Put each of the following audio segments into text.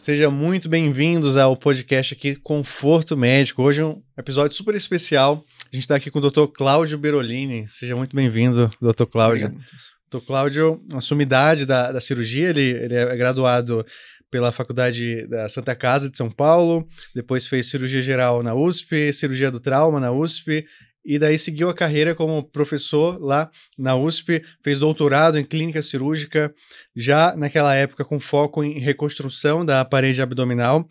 Sejam muito bem-vindos ao podcast aqui Conforto Médico. Hoje é um episódio super especial. A gente está aqui com o Dr. Cláudio Berolini. Seja muito bem-vindo, Dr. Cláudio. Obrigado. Dr. Cláudio, uma sumidade da cirurgia, ele é graduado pela Faculdade da Santa Casa de São Paulo, depois fez cirurgia geral na USP, cirurgia do trauma na USP, e daí seguiu a carreira como professor lá na USP, fez doutorado em clínica cirúrgica, já naquela época com foco em reconstrução da parede abdominal,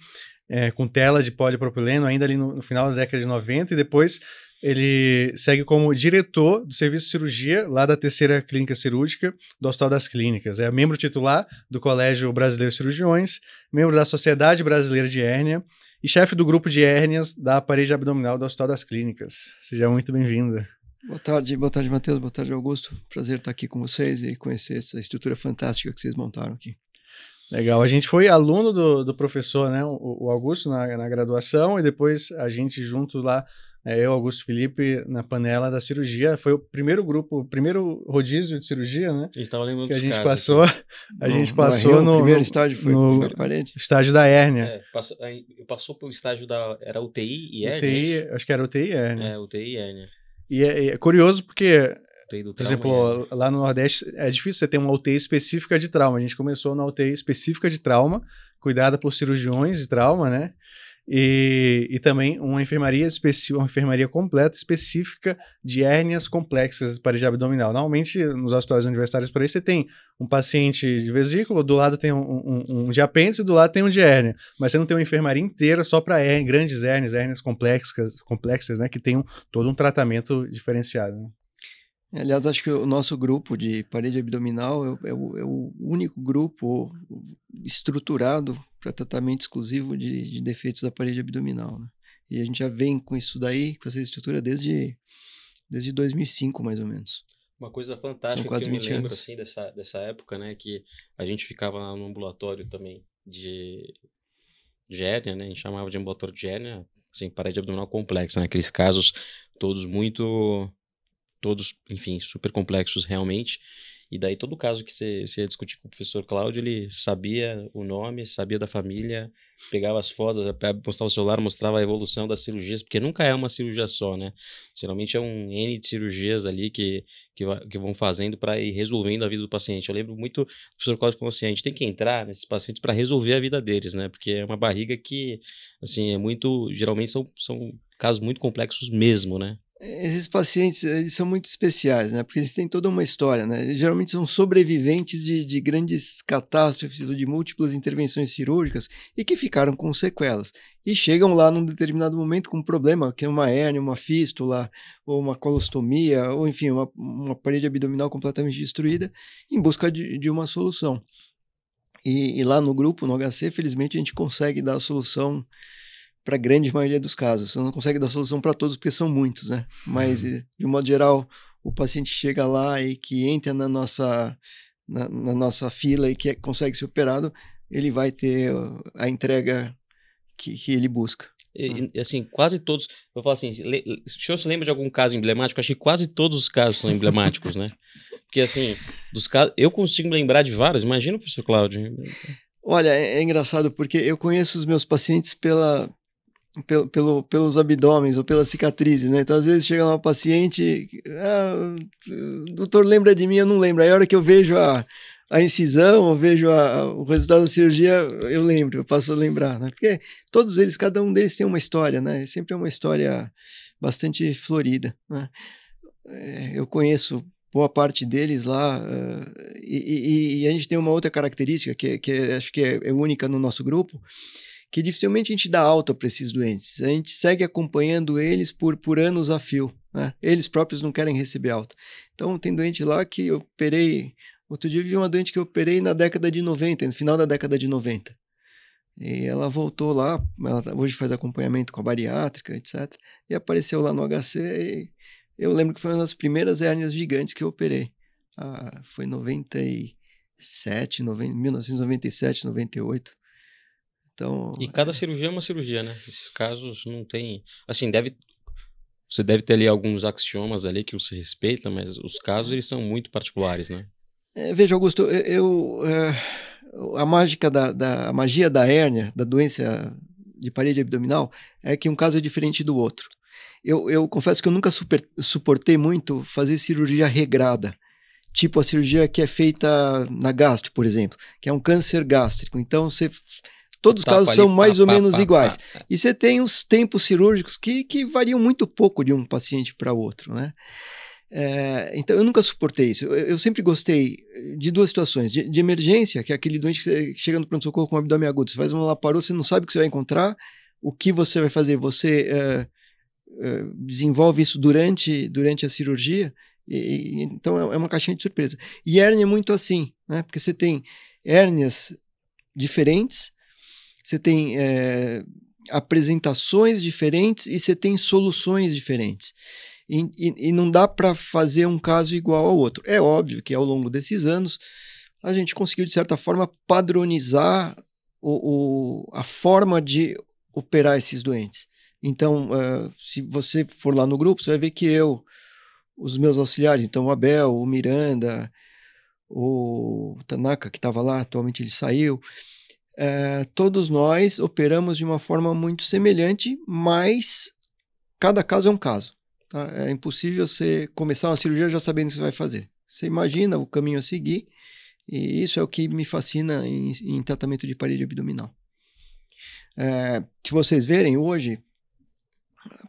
com tela de polipropileno, ainda ali no final da década de 90, e depois ele segue como diretor do serviço de cirurgia lá da terceira clínica cirúrgica do Hospital das Clínicas. É membro titular do Colégio Brasileiro de Cirurgiões, membro da Sociedade Brasileira de Hérnia, e chefe do grupo de hérnias da parede abdominal do Hospital das Clínicas. Seja muito bem-vinda. Boa tarde, Matheus. Boa tarde, Augusto. Prazer estar aqui com vocês e conhecer essa estrutura fantástica que vocês montaram aqui. Legal. A gente foi aluno do professor, né, o Augusto, na graduação, e depois a gente junto lá, eu, Augusto Felipe, na panela da cirurgia. Foi o primeiro grupo, o primeiro rodízio de cirurgia, né? A gente estava lembrando que a dos gente casos, passou. assim. A gente passou no primeiro estágio foi a parede? Estágio da hérnia. Passou pelo estágio da... Era UTI e hérnia? UTI, acho que era UTI e hérnia. UTI e hérnia. E é curioso porque, por exemplo, hérnia. lá no Nordeste é difícil você ter uma UTI específica de trauma. A gente começou na UTI específica de trauma, cuidada por cirurgiões de trauma, né? E também uma enfermaria específica, uma enfermaria completa específica de hérnias complexas de parede abdominal. Normalmente, nos hospitais universitários por aí, você tem um paciente de vesícula, do lado tem um de apêndice e do lado tem um de hérnia. Mas você não tem uma enfermaria inteira só para grandes hérnias complexas, né, que tem todo um tratamento diferenciado, né? Aliás, acho que o nosso grupo de parede abdominal é o único grupo estruturado para tratamento exclusivo de defeitos da parede abdominal, né? E a gente já vem com isso daí, com essa estrutura desde 2005, mais ou menos. Uma coisa fantástica que eu me lembro assim, dessa época, né, que a gente ficava lá no ambulatório também de hérnia, né, a gente chamava de ambulatório de hérnia, assim, parede abdominal complexa, né, aqueles casos todos, enfim, super complexos realmente. E daí todo caso que você ia discutir com o professor Cláudio, ele sabia o nome, sabia da família, pegava as fotos, mostrava o celular, mostrava a evolução das cirurgias, porque nunca é uma cirurgia só, né? Geralmente é um N de cirurgias ali que vão fazendo para ir resolvendo a vida do paciente. Eu lembro muito, o professor Cláudio falou assim, a gente tem que entrar nesses pacientes para resolver a vida deles, né? Porque é uma barriga que, assim, geralmente são casos muito complexos mesmo, né? Esses pacientes, eles são muito especiais, né? Porque eles têm toda uma história, né? Eles geralmente são sobreviventes de grandes catástrofes ou de múltiplas intervenções cirúrgicas e que ficaram com sequelas. E chegam lá num determinado momento com um problema, que é uma hérnia, uma fístula, ou uma colostomia, ou enfim, uma parede abdominal completamente destruída, em busca de uma solução. E lá no grupo, no HC, felizmente a gente consegue dar a solução para a grande maioria dos casos. Você não consegue dar solução para todos, porque são muitos, né? Mas, de um modo geral, o paciente chega lá e que entra na nossa fila e que consegue ser operado, ele vai ter a entrega que ele busca. E, assim, quase todos... Eu falo assim, o senhor se lembra de algum caso emblemático? Acho que quase todos os casos são emblemáticos, né? Porque, assim, dos casos... Eu consigo me lembrar de vários. Imagina o professor Cláudio. Olha, é engraçado, porque eu conheço os meus pacientes pelos abdômenes ou pelas cicatrizes, né? Então, às vezes, chega uma paciente, o doutor lembra de mim, eu não lembro. Aí, a hora que eu vejo a incisão, eu vejo o resultado da cirurgia, eu lembro, eu passo a lembrar, né? Porque todos eles, cada um deles tem uma história, né? Sempre é uma história bastante florida, né? Eu conheço boa parte deles lá, e a gente tem uma outra característica que acho que é única no nosso grupo, que dificilmente a gente dá alta para esses doentes. A gente segue acompanhando eles por anos a fio, né? Eles próprios não querem receber alta. Então, tem doente lá que eu operei... Outro dia eu vi uma doente que eu operei na década de 90, no final da década de 90. E ela voltou lá, ela hoje faz acompanhamento com a bariátrica, etc. E apareceu lá no HC e eu lembro que foi uma das primeiras hérnias gigantes que eu operei. Foi 1997, 98. Então, e cada cirurgia é uma cirurgia, né? Esses casos não tem... Assim, você deve ter ali alguns axiomas ali que você respeita, mas os casos eles são muito particulares, né? Veja, Augusto, a magia da hérnia, da doença de parede abdominal, é que um caso é diferente do outro. Eu confesso que eu nunca suportei muito fazer cirurgia regrada, tipo a cirurgia que é feita na gastro, por exemplo, que é um câncer gástrico. Então, todos os casos são mais ou menos iguais. E você tem os tempos cirúrgicos que variam muito pouco de um paciente para outro, né? Então, eu nunca suportei isso. Eu sempre gostei de duas situações. De emergência, que é aquele doente que chega no pronto-socorro com um abdômen agudo. Você faz uma laparô, você não sabe o que você vai encontrar, o que você vai fazer. Você desenvolve isso durante a cirurgia. Então, é uma caixinha de surpresa. E hérnia é muito assim, né? Porque você tem hérnias diferentes, você tem apresentações diferentes e você tem soluções diferentes. E não dá para fazer um caso igual ao outro. É óbvio que ao longo desses anos a gente conseguiu, de certa forma, padronizar a forma de operar esses doentes. Então, se você for lá no grupo, você vai ver que os meus auxiliares, então o Abel, o Miranda, o Tanaka, que estava lá, atualmente ele saiu, todos nós operamos de uma forma muito semelhante, mas cada caso é um caso. Tá? É impossível você começar uma cirurgia já sabendo o que você vai fazer. Você imagina o caminho a seguir, e isso é o que me fascina em tratamento de parede abdominal. Se vocês verem hoje,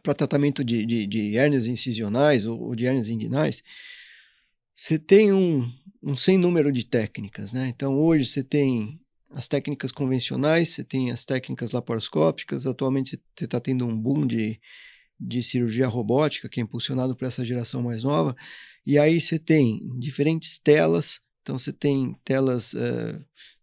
para tratamento de hérnias incisionais ou de hérnias inguinais, você tem um sem número de técnicas, né? Então, hoje você tem as técnicas convencionais, você tem as técnicas laparoscópicas, atualmente você está tendo um boom de cirurgia robótica, que é impulsionado por essa geração mais nova, e aí você tem diferentes telas, então você tem telas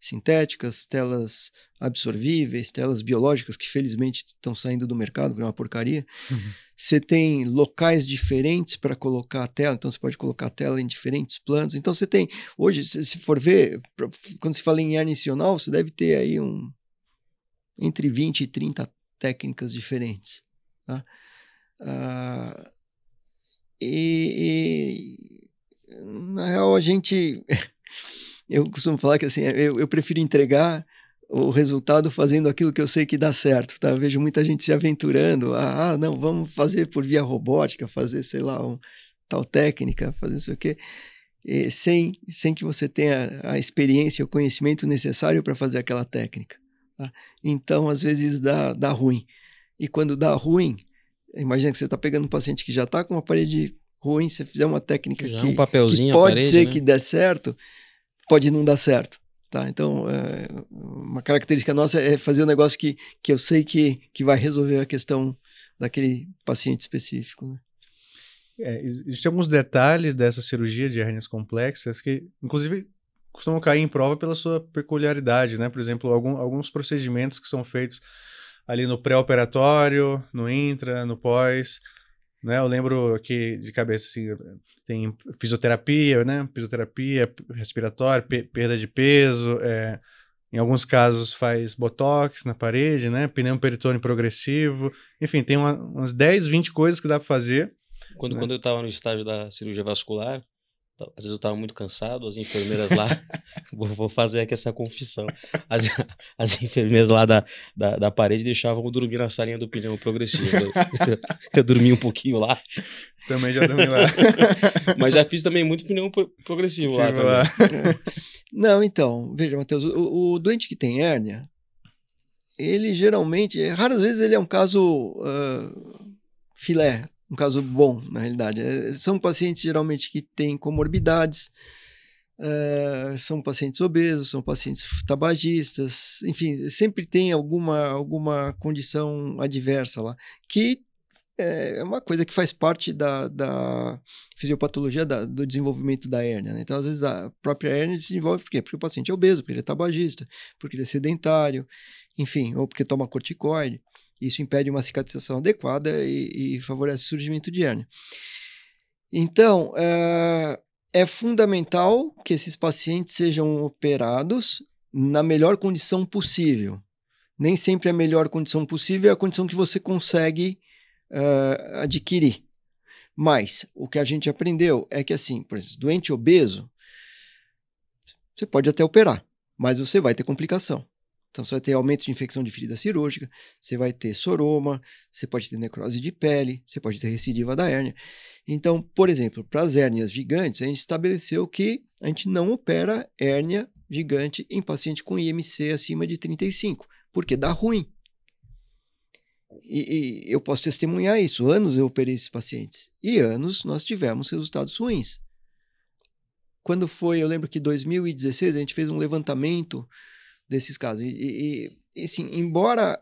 sintéticas, telas absorvíveis, telas biológicas, que felizmente estão saindo do mercado, porque é uma porcaria. Uhum. Você tem locais diferentes para colocar a tela, então você pode colocar a tela em diferentes planos. Então você tem, hoje, se for ver, quando se fala em hérnia inicisional, você deve ter aí entre 20 e 30 técnicas diferentes, tá? Na real, eu costumo falar que assim, eu prefiro entregar o resultado fazendo aquilo que eu sei que dá certo, tá? Eu vejo muita gente se aventurando, não, vamos fazer por via robótica, fazer, sei lá, tal técnica, fazer não sei o quê, sem que você tenha a experiência e o conhecimento necessário para fazer aquela técnica, tá? Então, às vezes dá ruim. E quando dá ruim, imagina que você está pegando um paciente que já está com uma parede ruim, se você fizer uma técnica que pode ser que dê certo, pode não dar certo. Tá? Então, uma característica nossa é fazer um negócio que eu sei que vai resolver a questão daquele paciente específico. Né? Existem alguns detalhes dessa cirurgia de hérnias complexas que, inclusive, costumam cair em prova pela sua peculiaridade, né? Por exemplo, alguns procedimentos que são feitos ali no pré-operatório, no intra, no pós, né? Eu lembro aqui de cabeça, assim, tem fisioterapia, né? Fisioterapia respiratória, perda de peso, em alguns casos faz botox na parede, né? Pneu peritônio progressivo, enfim, tem umas 10, 20 coisas que dá para fazer. Quando eu estava no estágio da cirurgia vascular, às vezes eu estava muito cansado, as enfermeiras lá, vou fazer aqui essa confissão, as enfermeiras lá da parede deixavam eu dormir na salinha do pneu progressivo. Eu dormi um pouquinho lá. Também já dormi lá. Mas já fiz também muito pneu progressivo lá também. Não, então, veja, Matheus, o doente que tem hérnia, ele geralmente, raras vezes ele é um caso filé, um caso bom, na realidade. São pacientes geralmente que têm comorbidades, são pacientes obesos, são pacientes tabagistas, enfim, sempre tem alguma condição adversa lá, que é uma coisa que faz parte da fisiopatologia do desenvolvimento da hérnia, né? Então, às vezes, a própria hérnia se desenvolve por quê? Porque o paciente é obeso, porque ele é tabagista, porque ele é sedentário, enfim, ou porque toma corticoide. Isso impede uma cicatrização adequada e favorece o surgimento de hérnia. Então, é fundamental que esses pacientes sejam operados na melhor condição possível. Nem sempre a melhor condição possível é a condição que você consegue adquirir. Mas o que a gente aprendeu é que, assim, por exemplo, doente obeso, você pode até operar. mas você vai ter complicação. Então, você vai ter aumento de infecção de ferida cirúrgica, você vai ter soroma, você pode ter necrose de pele, você pode ter recidiva da hérnia. Então, por exemplo, para as hérnias gigantes, a gente estabeleceu que a gente não opera hérnia gigante em paciente com IMC acima de 35, porque dá ruim. E eu posso testemunhar isso. Anos eu operei esses pacientes. E anos nós tivemos resultados ruins. Quando foi, eu lembro que em 2016, a gente fez um levantamento desses casos. E assim, embora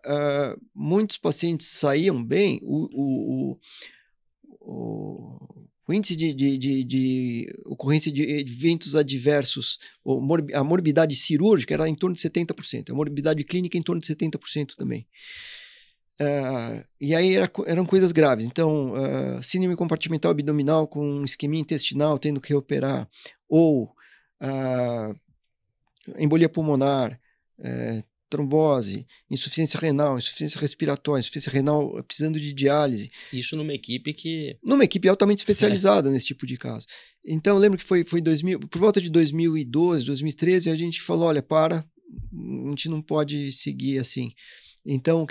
muitos pacientes saíam bem, o índice de ocorrência de eventos adversos, a morbidade cirúrgica era em torno de 70%, a morbidade clínica em torno de 70% também. E aí eram coisas graves. Então, síndrome compartimental abdominal com isquemia intestinal, tendo que reoperar, ou embolia pulmonar, trombose, insuficiência renal, insuficiência respiratória, insuficiência renal precisando de diálise. Isso numa equipe que... Numa equipe altamente especializada nesse tipo de caso. Então, eu lembro que foi 2000, por volta de 2012, 2013, a gente falou, olha, a gente não pode seguir assim. Então,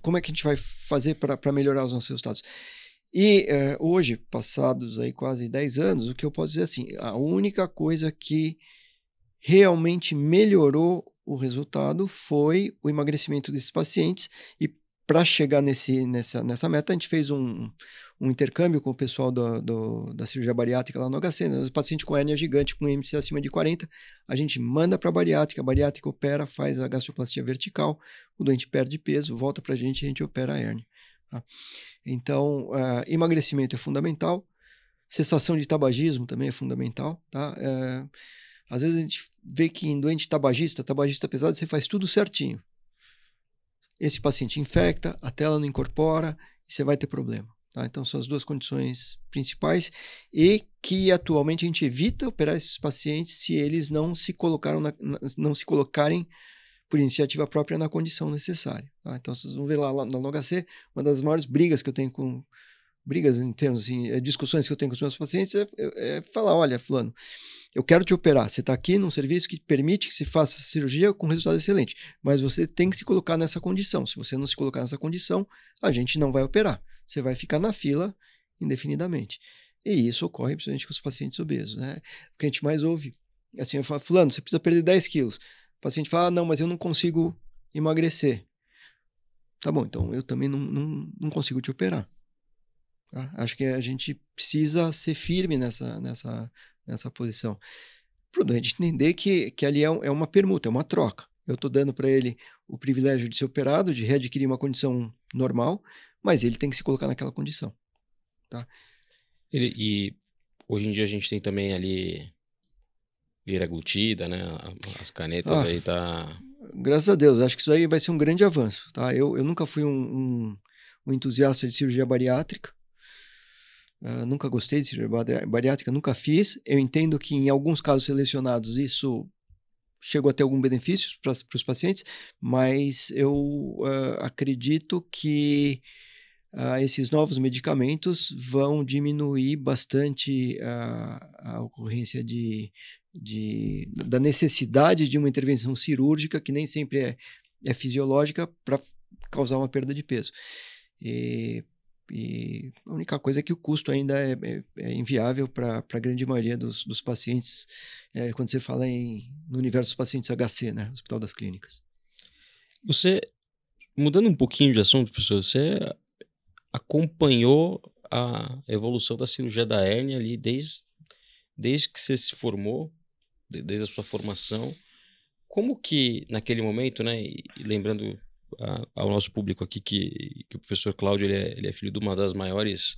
como é que a gente vai fazer para melhorar os nossos resultados? E hoje, passados aí quase 10 anos, o que eu posso dizer assim, a única coisa que realmente melhorou o resultado foi o emagrecimento desses pacientes. E para chegar nessa meta, a gente fez um intercâmbio com o pessoal da cirurgia bariátrica lá no HC, né? Os pacientes com hérnia gigante, com IMC acima de 40, a gente manda para a bariátrica opera, faz a gastroplastia vertical, o doente perde peso, volta para a gente opera a hérnia. Tá? Então, emagrecimento é fundamental, cessação de tabagismo também é fundamental. Tá? Às vezes a gente vê que em doente tabagista pesado, você faz tudo certinho. Esse paciente infecta, a tela não incorpora e você vai ter problema. Tá? Então, são as duas condições principais e que atualmente a gente evita operar esses pacientes se eles não se colocarem por iniciativa própria na condição necessária. Tá? Então, vocês vão ver lá no HC, uma das maiores brigas que eu tenho brigas em termos, assim, discussões que eu tenho com os meus pacientes é falar, olha, fulano, eu quero te operar, você está aqui num serviço que permite que se faça cirurgia com resultado excelente, mas você tem que se colocar nessa condição. Se você não se colocar nessa condição, a gente não vai operar. Você vai ficar na fila indefinidamente. E isso ocorre principalmente com os pacientes obesos, né? O que a gente mais ouve, assim, eu falo, fulano, você precisa perder 10 quilos. O paciente fala, não, mas eu não consigo emagrecer. Tá bom, então eu também não consigo te operar. Tá? Acho que a gente precisa ser firme nessa posição. Para o doente entender que ali é uma permuta, é uma troca. Eu estou dando para ele o privilégio de ser operado, de readquirir uma condição normal, mas ele tem que se colocar naquela condição. Tá? E hoje em dia a gente tem também ali liraglutida, né? As canetas aí tá... Graças a Deus, acho que isso aí vai ser um grande avanço. Tá? Eu nunca fui um entusiasta de cirurgia bariátrica. Nunca gostei de cirurgia bariátrica, nunca fiz. Eu entendo que em alguns casos selecionados isso chegou a ter algum benefício para os pacientes, mas eu acredito que esses novos medicamentos vão diminuir bastante a ocorrência da necessidade de uma intervenção cirúrgica, que nem sempre é fisiológica, para causar uma perda de peso. E a única coisa é que o custo ainda é inviável para a grande maioria dos pacientes, quando você fala no universo dos pacientes HC, né? Hospital das Clínicas. Você, mudando um pouquinho de assunto, professor, você acompanhou a evolução da cirurgia da hérnia ali desde que você se formou, desde a sua formação. Como que, naquele momento, né, e lembrando ao nosso público aqui que o professor Cláudio ele é filho de uma das maiores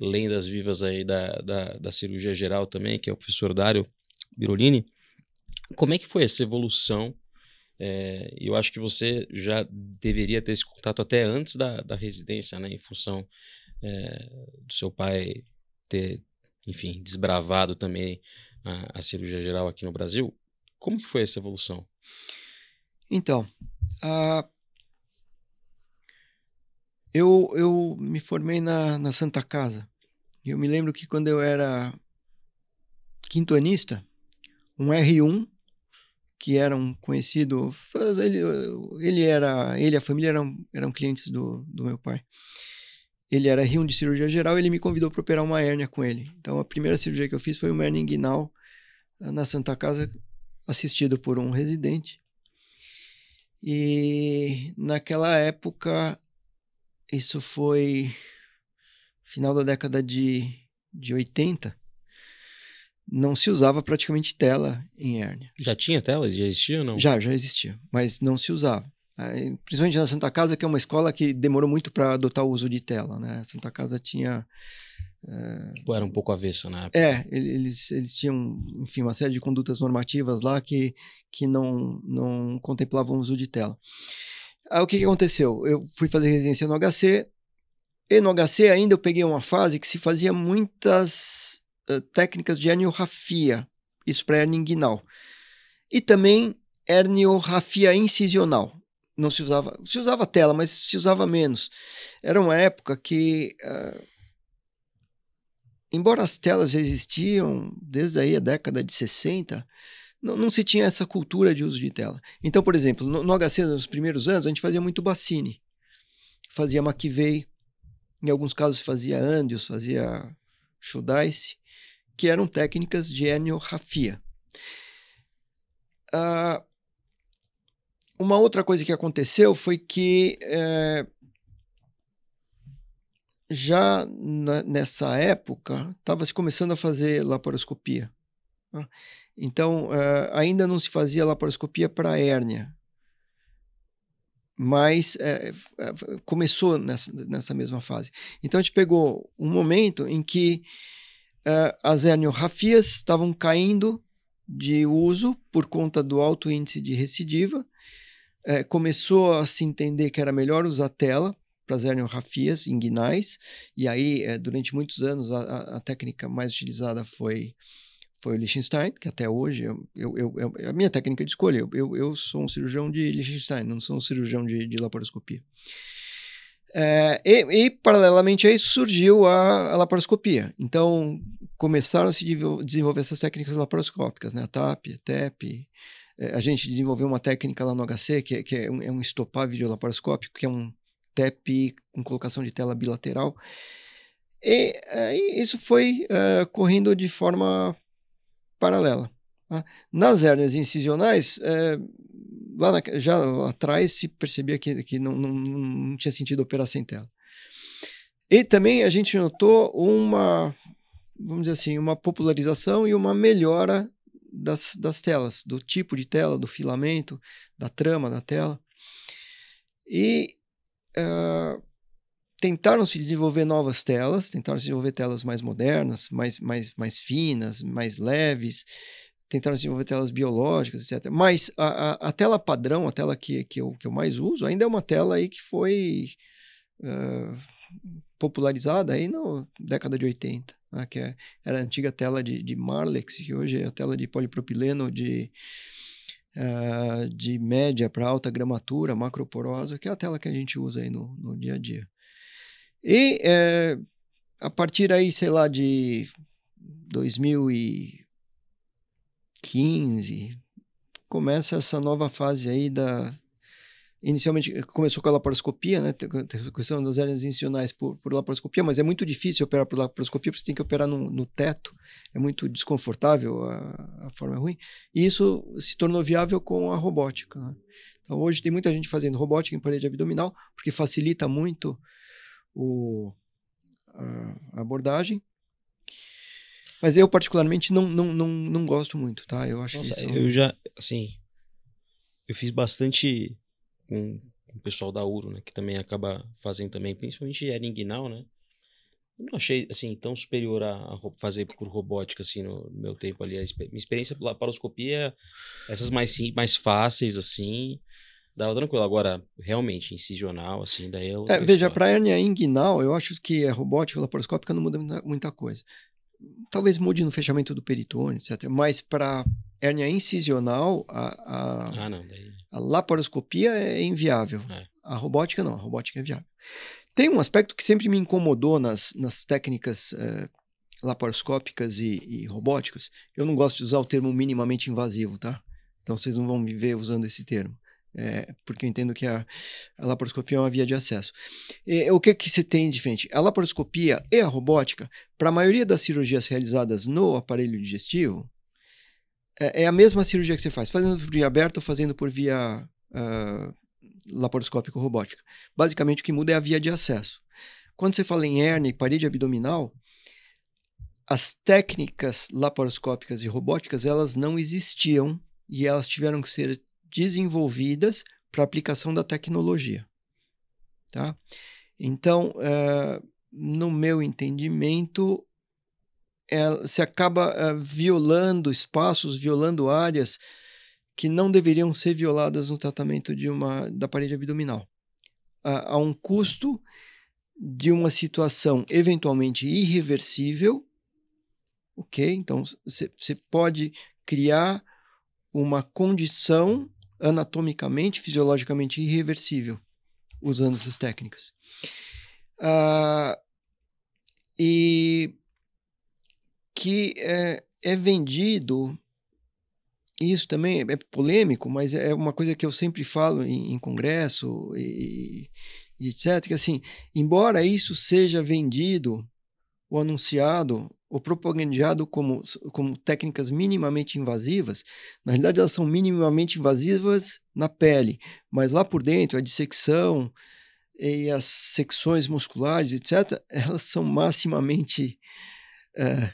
lendas vivas aí da cirurgia geral também, que é o professor Dário Birolini. Como é que foi essa evolução? Eu acho que você já deveria ter esse contato até antes da residência, né, em função do seu pai ter, enfim, desbravado também a cirurgia geral aqui no Brasil. Como que foi essa evolução? Então, eu me formei na Santa Casa. Eu me lembro que quando eu era quintoanista, um R1 que era um conhecido, ele e a família eram clientes do meu pai. Ele era R1 de cirurgia geral, ele me convidou para operar uma hérnia com ele. Então, a primeira cirurgia que eu fiz foi uma hérnia inguinal na Santa Casa, assistido por um residente. E naquela época, isso foi final da década de 80, não se usava praticamente tela em hérnia. Já tinha tela? Já existia ou não? Já existia, mas não se usava. Principalmente na Santa Casa, que é uma escola que demorou muito para adotar o uso de tela, né? A Santa Casa tinha... Era um pouco avessa na época. Eles tinham, enfim, uma série de condutas normativas lá que não contemplavam o uso de tela. Aí o que aconteceu? Eu fui fazer residência no HC, e no HC ainda eu peguei uma fase que se fazia muitas técnicas de herniorrafia, isso para hérnia inguinal. E também herniorrafia incisional. Não se usava tela, mas se usava menos. Era uma época que, embora as telas já existiam desde aí a década de 60, não se tinha essa cultura de uso de tela. Então, por exemplo, no HC, nos primeiros anos, a gente fazia muito Bassini, fazia McVeigh, em alguns casos fazia Andius, fazia Schudice, que eram técnicas de herniorrafia. Uma outra coisa que aconteceu foi que já nessa época estava se começando a fazer laparoscopia. Tá? Então, ainda não se fazia laparoscopia para hérnia, mas começou nessa mesma fase. Então, a gente pegou um momento em que as herniorrafias estavam caindo de uso por conta do alto índice de recidiva. Começou a se entender que era melhor usar tela para as herniorrafias inguinais, e aí, durante muitos anos, a técnica mais utilizada foi o Lichtenstein, que até hoje é a minha técnica de escolha. Eu sou um cirurgião de Lichtenstein, não sou um cirurgião de laparoscopia. E, paralelamente a isso, surgiu a laparoscopia. Então, começaram a se desenvolver essas técnicas laparoscópicas, né? A TAP, a TEP. A gente desenvolveu uma técnica lá no HC, que é um estopar videolaparoscópico, que é um TEP com colocação de tela bilateral. E isso foi correndo de forma paralela. Tá? Nas hérnias incisionais, já lá atrás se percebia que não tinha sentido operar sem tela. E também a gente notou vamos dizer assim, uma popularização e uma melhora das telas, do tipo de tela, do filamento, da trama da tela. E tentaram se desenvolver novas telas, tentaram se desenvolver telas mais modernas, mais finas, mais leves, tentaram se desenvolver telas biológicas, etc. Mas a tela padrão, a tela que eu mais uso, ainda é uma tela aí que foi popularizada aí na década de 80, né, que era a antiga tela de Marlex, que hoje é a tela de polipropileno de média para alta gramatura, macroporosa, que é a tela que a gente usa aí no dia a dia. E a partir aí, sei lá, de 2015, começa essa nova fase aí inicialmente começou com a laparoscopia, né? A questão das hérnias incisionais por laparoscopia, mas é muito difícil operar por laparoscopia, porque você tem que operar no teto, é muito desconfortável, a forma é ruim, e isso se tornou viável com a robótica. Né? Então hoje tem muita gente fazendo robótica em parede abdominal, porque facilita muito a abordagem, mas eu particularmente não gosto muito, tá? Eu acho que eu já, assim, eu fiz bastante com o pessoal da Uro, né, que também acaba fazendo também, principalmente hérnia inguinal, né? Eu não achei, assim, tão superior a fazer por robótica, assim, no meu tempo ali. Minha experiência pela laparoscopia, essas mais fáceis, assim, dava tranquilo. Agora, realmente, incisional, assim, daí eu... veja, para hérnia inguinal, eu acho que a robótica laparoscópica não muda muita coisa. Talvez mude no fechamento do peritônio, etc. Mas para hérnia incisional, a laparoscopia é inviável. A robótica não, a robótica é viável. Tem um aspecto que sempre me incomodou nas técnicas laparoscópicas e robóticas. Eu não gosto de usar o termo minimamente invasivo, tá? Então vocês não vão me ver usando esse termo. Porque eu entendo que a laparoscopia é uma via de acesso. O que você tem de diferente? A laparoscopia e a robótica, para a maioria das cirurgias realizadas no aparelho digestivo, é a mesma cirurgia que você faz, fazendo por via aberta ou fazendo por via laparoscópica ou robótica. Basicamente, o que muda é a via de acesso. Quando você fala em hérnia e parede abdominal, as técnicas laparoscópicas e robóticas, elas não existiam e elas tiveram que ser desenvolvidas para aplicação da tecnologia. Tá? Então, no meu entendimento, se acaba violando espaços, violando áreas que não deveriam ser violadas no tratamento da parede abdominal. Há um custo de uma situação eventualmente irreversível, ok? Então, você pode criar uma condição anatomicamente, fisiologicamente irreversível usando essas técnicas. E que é vendido, isso também é polêmico, mas é uma coisa que eu sempre falo em congresso e etc, que assim, embora isso seja vendido ou anunciado ou propagandeado como técnicas minimamente invasivas, na realidade elas são minimamente invasivas na pele, mas lá por dentro a dissecção e as secções musculares, etc, elas são maximamente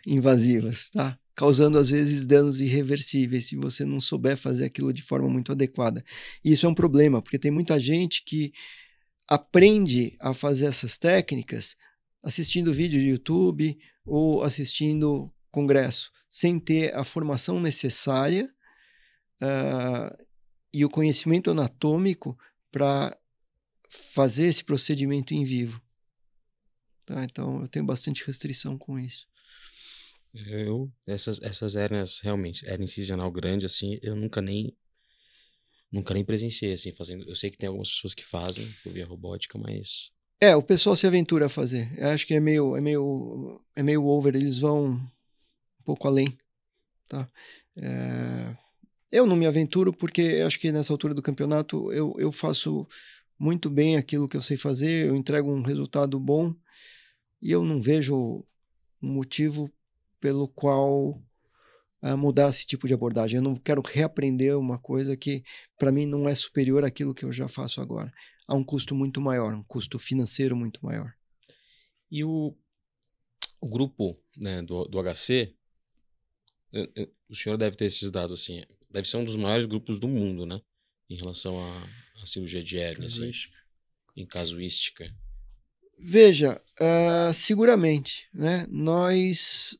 invasivas, tá? Causando às vezes danos irreversíveis se você não souber fazer aquilo de forma muito adequada. E isso é um problema, porque tem muita gente que aprende a fazer essas técnicas assistindo vídeo de YouTube ou assistindo congresso, sem ter a formação necessária e o conhecimento anatômico para fazer esse procedimento em vivo. Tá? Então, eu tenho bastante restrição com isso. Essas hérnias, realmente, hérnia incisional grande, assim, eu nunca nem presenciei, assim, fazendo. Eu sei que tem algumas pessoas que fazem por via robótica, mas... O pessoal se aventura a fazer. Eu acho que é meio over, eles vão um pouco além, tá? Eu não me aventuro porque eu acho que nessa altura do campeonato eu faço muito bem aquilo que eu sei fazer, eu entrego um resultado bom e eu não vejo um motivo pelo qual mudar esse tipo de abordagem. Eu não quero reaprender uma coisa que para mim não é superior àquilo que eu já faço agora. Há um custo muito maior, um custo financeiro muito maior. E o grupo, né, do HC, o senhor deve ter esses dados, assim, deve ser um dos maiores grupos do mundo, né, em relação à cirurgia de hérnia, assim, em casuística. Veja, seguramente, né, nós...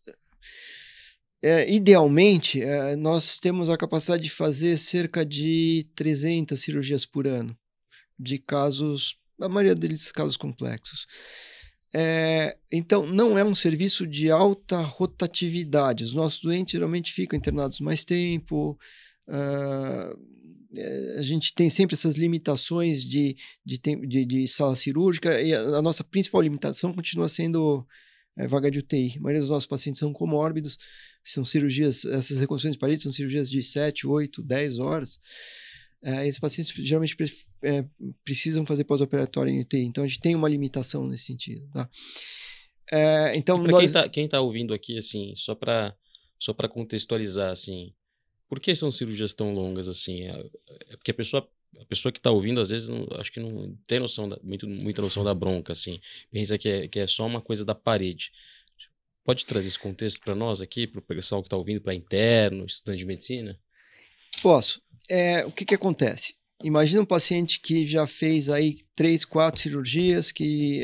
idealmente, nós temos a capacidade de fazer cerca de 300 cirurgias por ano, de casos, a maioria deles casos complexos. Então, não é um serviço de alta rotatividade. Os nossos doentes geralmente ficam internados mais tempo, a gente tem sempre essas limitações de sala cirúrgica, e a nossa principal limitação continua sendo vaga de UTI. A maioria dos nossos pacientes são comórbidos, são cirurgias, essas reconstruções de parede são cirurgias de 7, 8, 10 horas. Esses pacientes geralmente precisam fazer pós-operatório em UTI, então a gente tem uma limitação nesse sentido. Tá? Então quem está ouvindo aqui, assim, só para contextualizar, assim, por que são cirurgias tão longas assim? É porque a pessoa que está ouvindo, às vezes, acho que não tem noção muita noção da bronca, assim. Pensa que é só uma coisa da parede. Pode trazer esse contexto para nós aqui, para o pessoal que está ouvindo, para interno, estudante de medicina? Posso. O que acontece? Imagina um paciente que já fez aí 3, 4 cirurgias, que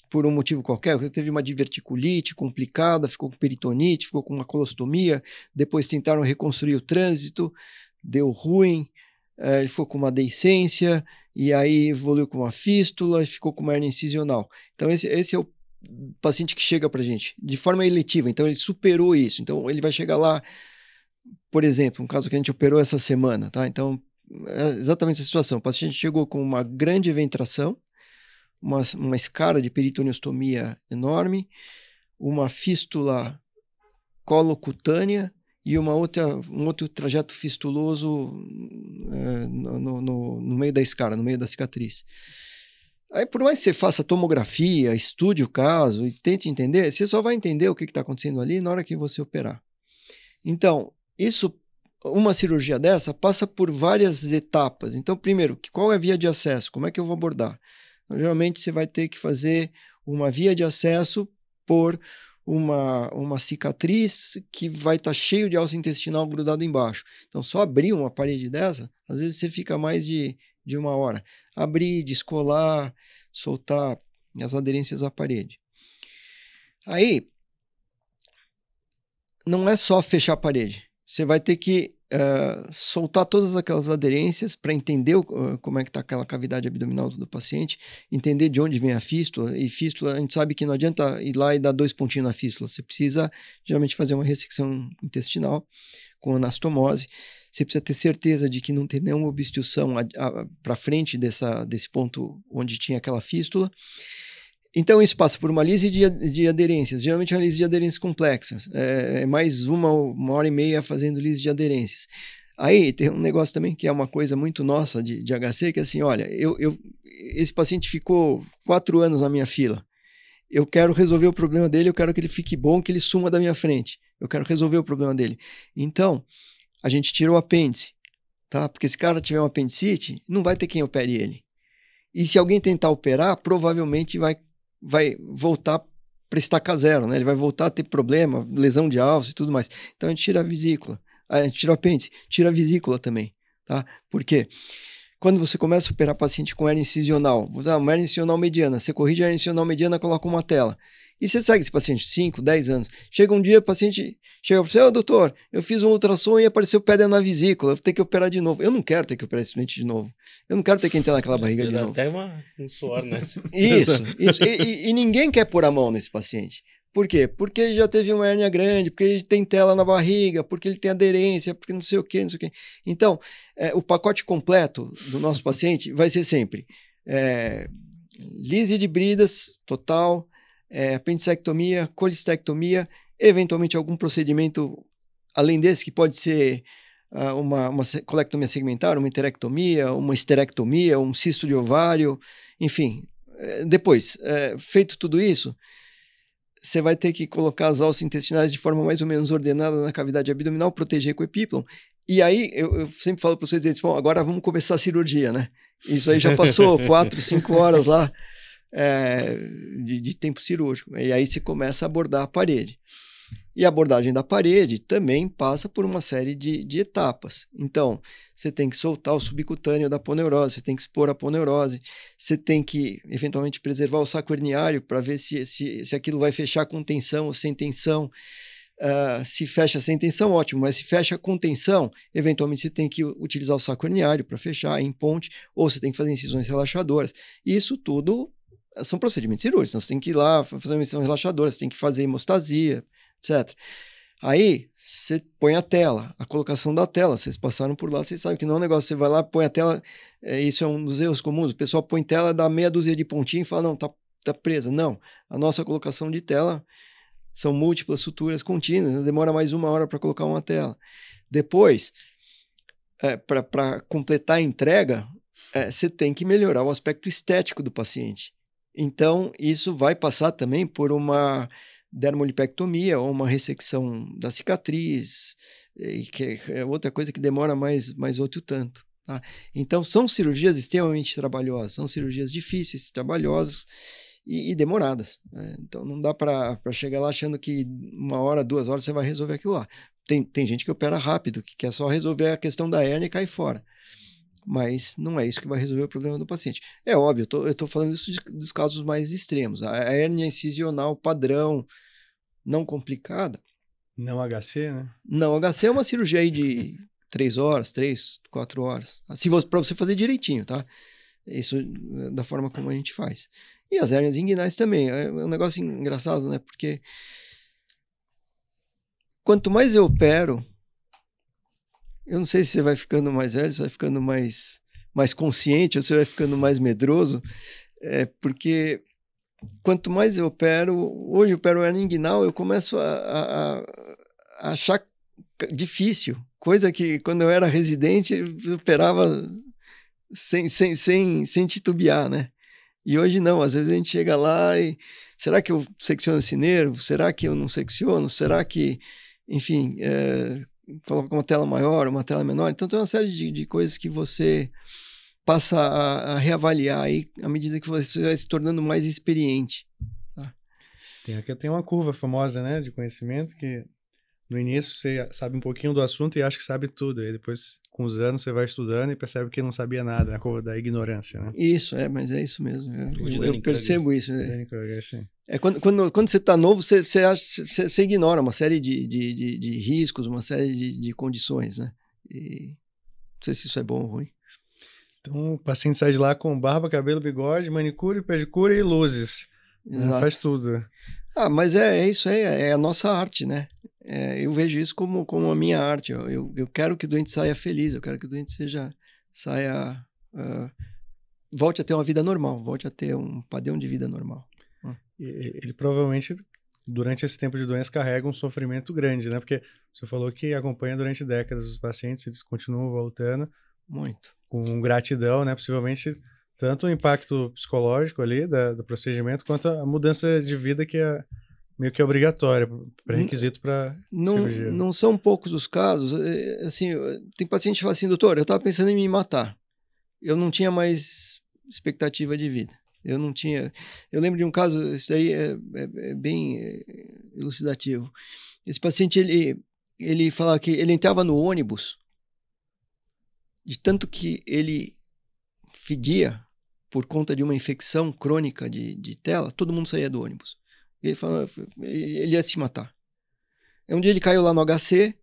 por um motivo qualquer, teve uma diverticulite complicada, ficou com peritonite, ficou com uma colostomia, depois tentaram reconstruir o trânsito, deu ruim, ele ficou com uma deiscência, e aí evoluiu com uma fístula, e ficou com uma hérnia incisional. Então esse é o paciente que chega para a gente, de forma eletiva, então ele superou isso, então ele vai chegar lá, por exemplo, um caso que a gente operou essa semana, tá? Então, é exatamente essa situação. O paciente chegou com uma grande eventração, uma escara de peritoniostomia enorme, uma fístula colocutânea e um outro trajeto fistuloso no meio da escara, no meio da cicatriz. Aí, por mais que você faça tomografia, estude o caso e tente entender, você só vai entender o que está acontecendo ali na hora que você operar. Então, uma cirurgia dessa passa por várias etapas. Então, primeiro, qual é a via de acesso? Como é que eu vou abordar? Então, geralmente, você vai ter que fazer uma via de acesso por uma cicatriz que vai estar cheio de alça intestinal grudado embaixo. Então, só abrir uma parede dessa, às vezes você fica mais de 1 hora. Abrir, descolar, soltar as aderências à parede. Aí, não é só fechar a parede. Você vai ter que soltar todas aquelas aderências para entender como é que está aquela cavidade abdominal do paciente, entender de onde vem a fístula. E fístula, a gente sabe que não adianta ir lá e dar 2 pontinhos na fístula. Você precisa, geralmente, fazer uma ressecção intestinal com anastomose. Você precisa ter certeza de que não tem nenhuma obstrução para frente desse ponto onde tinha aquela fístula. Então, isso passa por uma lise de aderências, geralmente é uma lise de aderências complexas, mais uma hora e meia fazendo lise de aderências. Aí tem um negócio também que é uma coisa muito nossa de HC, que é assim, olha, esse paciente ficou 4 anos na minha fila, eu quero resolver o problema dele, eu quero que ele fique bom, que ele suma da minha frente, eu quero resolver o problema dele. Então, a gente tira o apêndice, tá? Porque se o cara tiver um apendicite, não vai ter quem opere ele. E se alguém tentar operar, provavelmente vai voltar para estaca zero, né? Ele vai voltar a ter problema, lesão de alça e tudo mais. Então a gente tira a vesícula, a gente tira o apêndice, tira a vesícula também, tá? Por quê? Quando você começa a operar paciente com hernia incisional, vou dar uma hernia incisional mediana, você corrige a hernia incisional mediana, coloca uma tela. E você segue esse paciente 5, 10 anos. Chega um dia, o paciente chega para você, doutor, eu fiz um ultrassom e apareceu pedra na vesícula, eu vou ter que operar de novo. Eu não quero ter que operar esse doente de novo. Eu não quero ter que entrar naquela barriga de novo. Até um suor, né? Isso. E ninguém quer pôr a mão nesse paciente. Por quê? Porque ele já teve uma hérnia grande, porque ele tem tela na barriga, porque ele tem aderência, porque não sei o quê, não sei o quê. Então, o pacote completo do nosso paciente vai ser sempre lise de bridas total, apendicectomia, colistectomia, eventualmente algum procedimento além desse, que pode ser uma colectomia segmentar, uma enterectomia, uma esterectomia, um cisto de ovário, enfim. Depois, feito tudo isso, você vai ter que colocar as alças intestinais de forma mais ou menos ordenada na cavidade abdominal, proteger com o epíplon. E aí, eu sempre falo para vocês, bom, agora vamos começar a cirurgia, né? Isso aí já passou 4, 5 horas lá de tempo cirúrgico. E aí você começa a abordar a parede. E a abordagem da parede também passa por uma série de etapas. Então, você tem que soltar o subcutâneo da aponeurose, você tem que expor a aponeurose, você tem que, eventualmente, preservar o saco herniário para ver se aquilo vai fechar com tensão ou sem tensão. Se fecha sem tensão, ótimo, mas se fecha com tensão, eventualmente você tem que utilizar o saco herniário para fechar em ponte, ou você tem que fazer incisões relaxadoras. Isso tudo são procedimentos cirúrgicos, então você tem que ir lá fazer uma incisão relaxadora, você tem que fazer hemostasia, etc. Aí, você põe a tela, a colocação da tela, vocês passaram por lá, vocês sabem que não é um negócio, você vai lá, põe a tela, isso é um dos erros comuns, o pessoal põe tela, dá meia dúzia de pontinho e fala, não, tá presa. Não, a nossa colocação de tela são múltiplas suturas contínuas, demora mais 1 hora para colocar uma tela. Depois, para completar a entrega, você tem que melhorar o aspecto estético do paciente. Então, isso vai passar também por uma dermolipectomia ou uma ressecção da cicatriz, que é outra coisa que demora mais outro tanto. Tá? Então, são cirurgias extremamente trabalhosas, são cirurgias difíceis, trabalhosas e demoradas. Então, não dá para chegar lá achando que 1 hora, 2 horas você vai resolver aquilo lá. Tem gente que opera rápido, que quer só resolver a questão da hérnia e cair fora. Mas não é isso que vai resolver o problema do paciente. É óbvio, eu estou falando isso dos casos mais extremos. A hérnia incisional padrão, não complicada. Não HC, né? Não, HC é uma cirurgia aí de 3 horas, 3, 4 horas. Para você fazer direitinho, tá? Isso da forma como a gente faz. E as hérnias inguinais também. É um negócio engraçado, né? Porque quanto mais eu opero, eu não sei se você vai ficando mais velho, se vai ficando mais consciente, ou se vai ficando mais medroso, porque quanto mais eu opero, hoje eu opero hérnia inguinal, eu começo a achar difícil, coisa que quando eu era residente eu operava sem titubear, né? E hoje não, às vezes a gente chega lá e será que eu secciono esse nervo? Será que eu não secciono? Será que, enfim, coloco uma tela maior, uma tela menor? Então tem uma série de coisas que você passa a reavaliar aí à medida que você vai se tornando mais experiente. Tá? Tem uma curva famosa, né, de conhecimento que no início você sabe um pouquinho do assunto e acha que sabe tudo. Aí depois, com os anos, você vai estudando e percebe que não sabia nada, na curva da ignorância, né? Isso, mas é isso mesmo. Eu percebo isso. Danny Kruger, sim. Quando você está novo, você ignora uma série de riscos, uma série de condições, né? E não sei se isso é bom ou ruim. Então, o paciente sai de lá com barba, cabelo, bigode, manicure, pedicure e luzes. Faz tudo. Mas é isso aí, é a nossa arte, né? Eu vejo isso como a minha arte. Eu quero que o doente saia feliz, eu quero que o doente saia... volte a ter uma vida normal, volte a ter um padrão de vida normal. Ele provavelmente, durante esse tempo de doença, carrega um sofrimento grande, né? Porque você falou que acompanha durante décadas os pacientes, eles continuam voltando. Muito. Com gratidão, né? Possivelmente, tanto o impacto psicológico ali do procedimento, quanto a mudança de vida que é meio que obrigatória, pré-requisito para cirurgia. Não são poucos os casos. Assim, tem paciente que fala assim, doutor, eu estava pensando em me matar. Eu não tinha mais expectativa de vida. Eu lembro de um caso, isso daí é bem elucidativo. Esse paciente, ele falava que ele entrava no ônibus, de tanto que ele fedia por conta de uma infecção crônica de tela, todo mundo saía do ônibus. Ele falava, ele ia se matar. Um dia ele caiu lá no HC,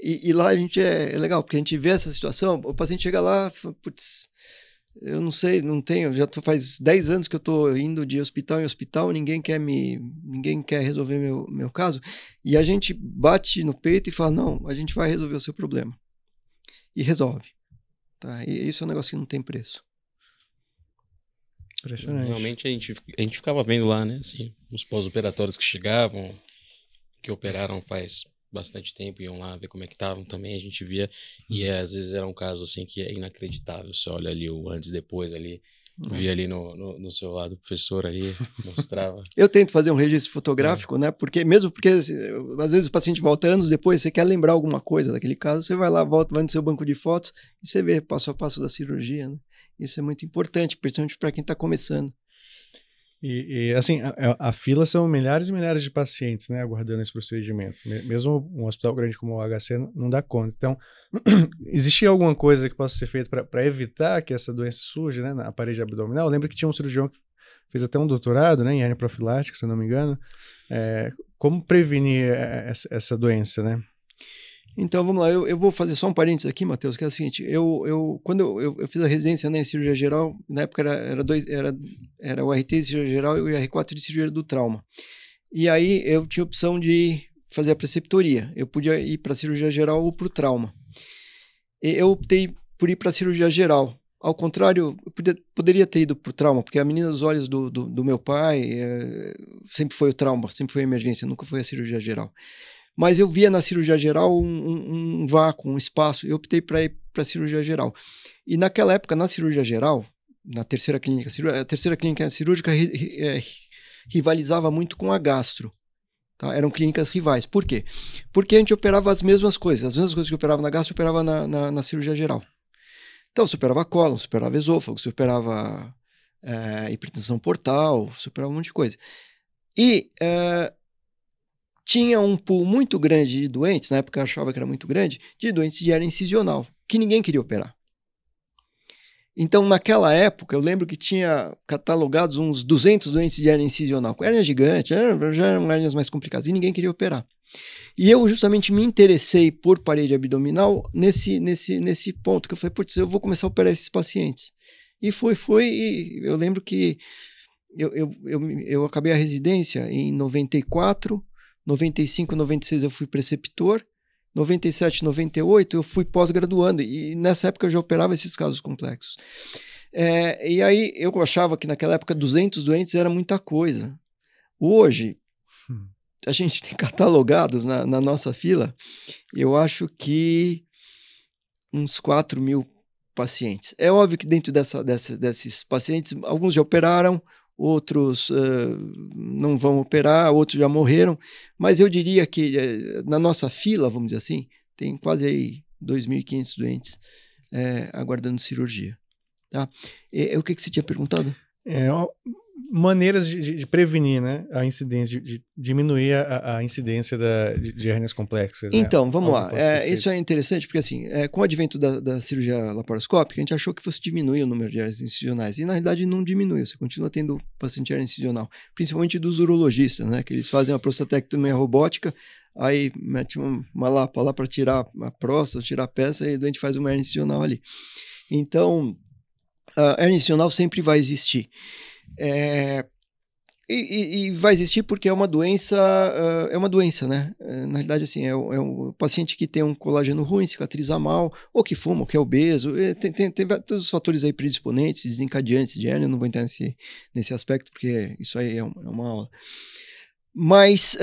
e lá a gente é legal, porque a gente vê essa situação, o paciente chega lá e fala, putz, eu não sei, não tenho, faz 10 anos que eu estou indo de hospital em hospital, ninguém quer resolver meu caso, e a gente bate no peito e fala, não, a gente vai resolver o seu problema. E resolve. Tá? E isso é um negócio que não tem preço. Impressionante. Realmente a gente ficava vendo lá, né, assim, os pós-operatórios que chegavam, que operaram faz bastante tempo, iam lá ver como é que estavam também, a gente via, e às vezes era um caso assim que é inacreditável, você olha ali o antes e depois ali, via ali no seu lado, o professor ali mostrava. Eu tento fazer um registro fotográfico, né, mesmo porque assim, às vezes o paciente volta anos depois, você quer lembrar alguma coisa daquele caso, você vai lá, vai no seu banco de fotos e você vê passo a passo da cirurgia, né? Isso é muito importante, principalmente para quem está começando. E assim, a fila são milhares e milhares de pacientes, né, aguardando esse procedimento. Mesmo um hospital grande como o HC não dá conta. Então, existia alguma coisa que possa ser feita para evitar que essa doença surja, né, na parede abdominal? Eu lembro que tinha um cirurgião que fez até um doutorado, né, em hernia profilática, se eu não me engano. Como prevenir essa doença, né? Então, vamos lá, eu vou fazer só um parênteses aqui, Matheus, que é o seguinte, quando eu fiz a residência, né, em cirurgia geral, na época era o RT de cirurgia geral e o R4 de cirurgia do trauma. E aí eu tinha a opção de fazer a preceptoria, eu podia ir para a cirurgia geral ou para o trauma. Eu optei por ir para a cirurgia geral, ao contrário, eu poderia ter ido para o trauma, porque a menina dos olhos do meu pai sempre foi o trauma, sempre foi a emergência, nunca foi a cirurgia geral. Mas eu via na cirurgia geral um vácuo, um espaço, eu optei para ir para a cirurgia geral. E naquela época, na cirurgia geral, na terceira clínica cirúrgica rivalizava muito com a gastro. Tá? Eram clínicas rivais. Por quê? Porque a gente operava as mesmas coisas que eu operava na gastro, eu operava na cirurgia geral. Então, você operava cólon, você operava esôfago, você operava hipertensão portal, você operava um monte de coisa. E tinha um pool muito grande de doentes, na época eu achava que era muito grande, de doentes de hernia incisional, que ninguém queria operar. Então, naquela época, eu lembro que tinha catalogados uns 200 doentes de hernia incisional, com hernia gigante, já eram hernias mais complicadas, e ninguém queria operar. E eu justamente me interessei por parede abdominal nesse ponto, que eu falei, putz, eu vou começar a operar esses pacientes. E e eu lembro que eu acabei a residência em 94, 95, 96 eu fui preceptor, 97, 98 eu fui pós-graduando, e nessa época eu já operava esses casos complexos. E aí eu achava que naquela época 200 doentes era muita coisa. Hoje, a gente tem catalogados na nossa fila, eu acho que uns 4.000 pacientes. É óbvio que dentro desses pacientes, alguns já operaram, outros não vão operar, outros já morreram, mas eu diria que na nossa fila, vamos dizer assim, tem quase aí 2.500 doentes aguardando cirurgia. Tá? O que você tinha perguntado? Maneiras de prevenir, né, a incidência, de diminuir a incidência de hérnias complexas. Então, né? vamos lá. Isso é interessante porque, assim, com o advento da cirurgia laparoscópica, a gente achou que fosse diminuir o número de hérnias incisionais. E, na realidade, não diminuiu. Você continua tendo paciente hérnia incisional, principalmente dos urologistas, né, que eles fazem a prostatectomia robótica, aí mete uma lapa lá para tirar a próstata, tirar a peça, e o doente faz uma hérnia incisional ali. Então, a hérnia incisional sempre vai existir. E vai existir porque é uma doença, né? Na realidade, assim, é um paciente que tem um colágeno ruim, cicatriza mal, ou que fuma, ou que é obeso, tem todos os fatores aí predisponentes, desencadeantes de hérnia, eu não vou entrar nesse aspecto, porque isso aí é uma aula. Mas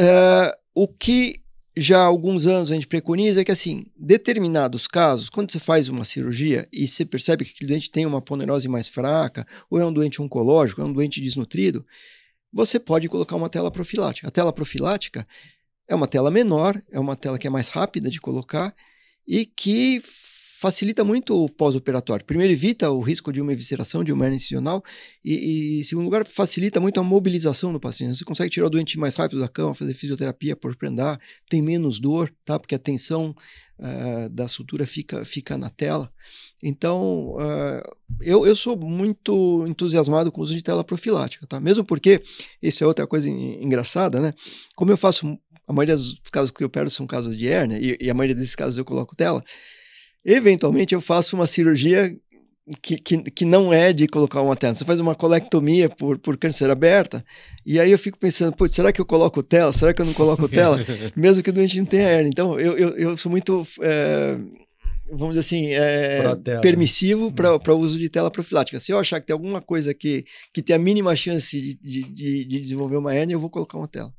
o que já há alguns anos a gente preconiza é que, assim, determinados casos, quando você faz uma cirurgia e você percebe que aquele doente tem uma ponerose mais fraca, ou é um doente oncológico, é um doente desnutrido, você pode colocar uma tela profilática. A tela profilática é uma tela menor, é uma tela que é mais rápida de colocar e que facilita muito o pós-operatório. Primeiro, evita o risco de uma evisceração, de uma hérnia incisional e, em segundo lugar, facilita muito a mobilização do paciente. Você consegue tirar o doente mais rápido da cama, fazer fisioterapia por prendar, tem menos dor, tá? Porque a tensão da sutura fica na tela. Então, eu sou muito entusiasmado com o uso de tela profilática, tá? Mesmo porque, isso é outra coisa engraçada, né? Como eu faço, a maioria dos casos que eu opero são casos de hérnia, e a maioria desses casos eu coloco tela, eventualmente eu faço uma cirurgia que não é de colocar uma tela. Você faz uma colectomia por câncer aberta, e aí eu fico pensando, putz, será que eu coloco tela? Será que eu não coloco tela? Mesmo que o doente não tenha hérnia. Então, eu sou muito, vamos dizer assim, permissivo para o uso de tela profilática. Se eu achar que tem alguma coisa que tem a mínima chance de desenvolver uma hérnia, eu vou colocar uma tela.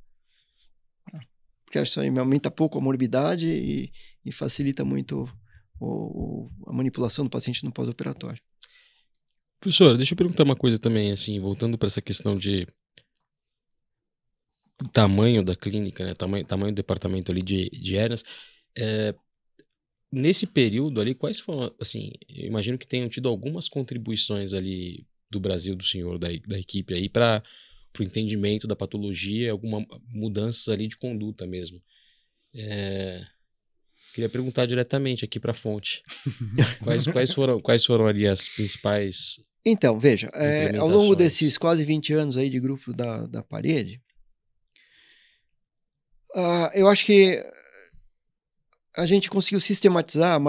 Porque acho que isso aí aumenta pouco a morbidade e facilita muito a manipulação do paciente no pós-operatório. Professor, deixa eu perguntar uma coisa também, assim, voltando para essa questão de tamanho da clínica, né, tamanho do departamento ali de hérnias, nesse período ali, quais foram, assim, eu imagino que tenham tido algumas contribuições ali do Brasil, do senhor, da equipe aí, para o entendimento da patologia, algumas mudanças ali de conduta mesmo. Queria perguntar diretamente aqui para a fonte. Quais foram ali as principais... Então, veja, ao longo desses quase 20 anos aí de grupo da parede, eu acho que a gente conseguiu sistematizar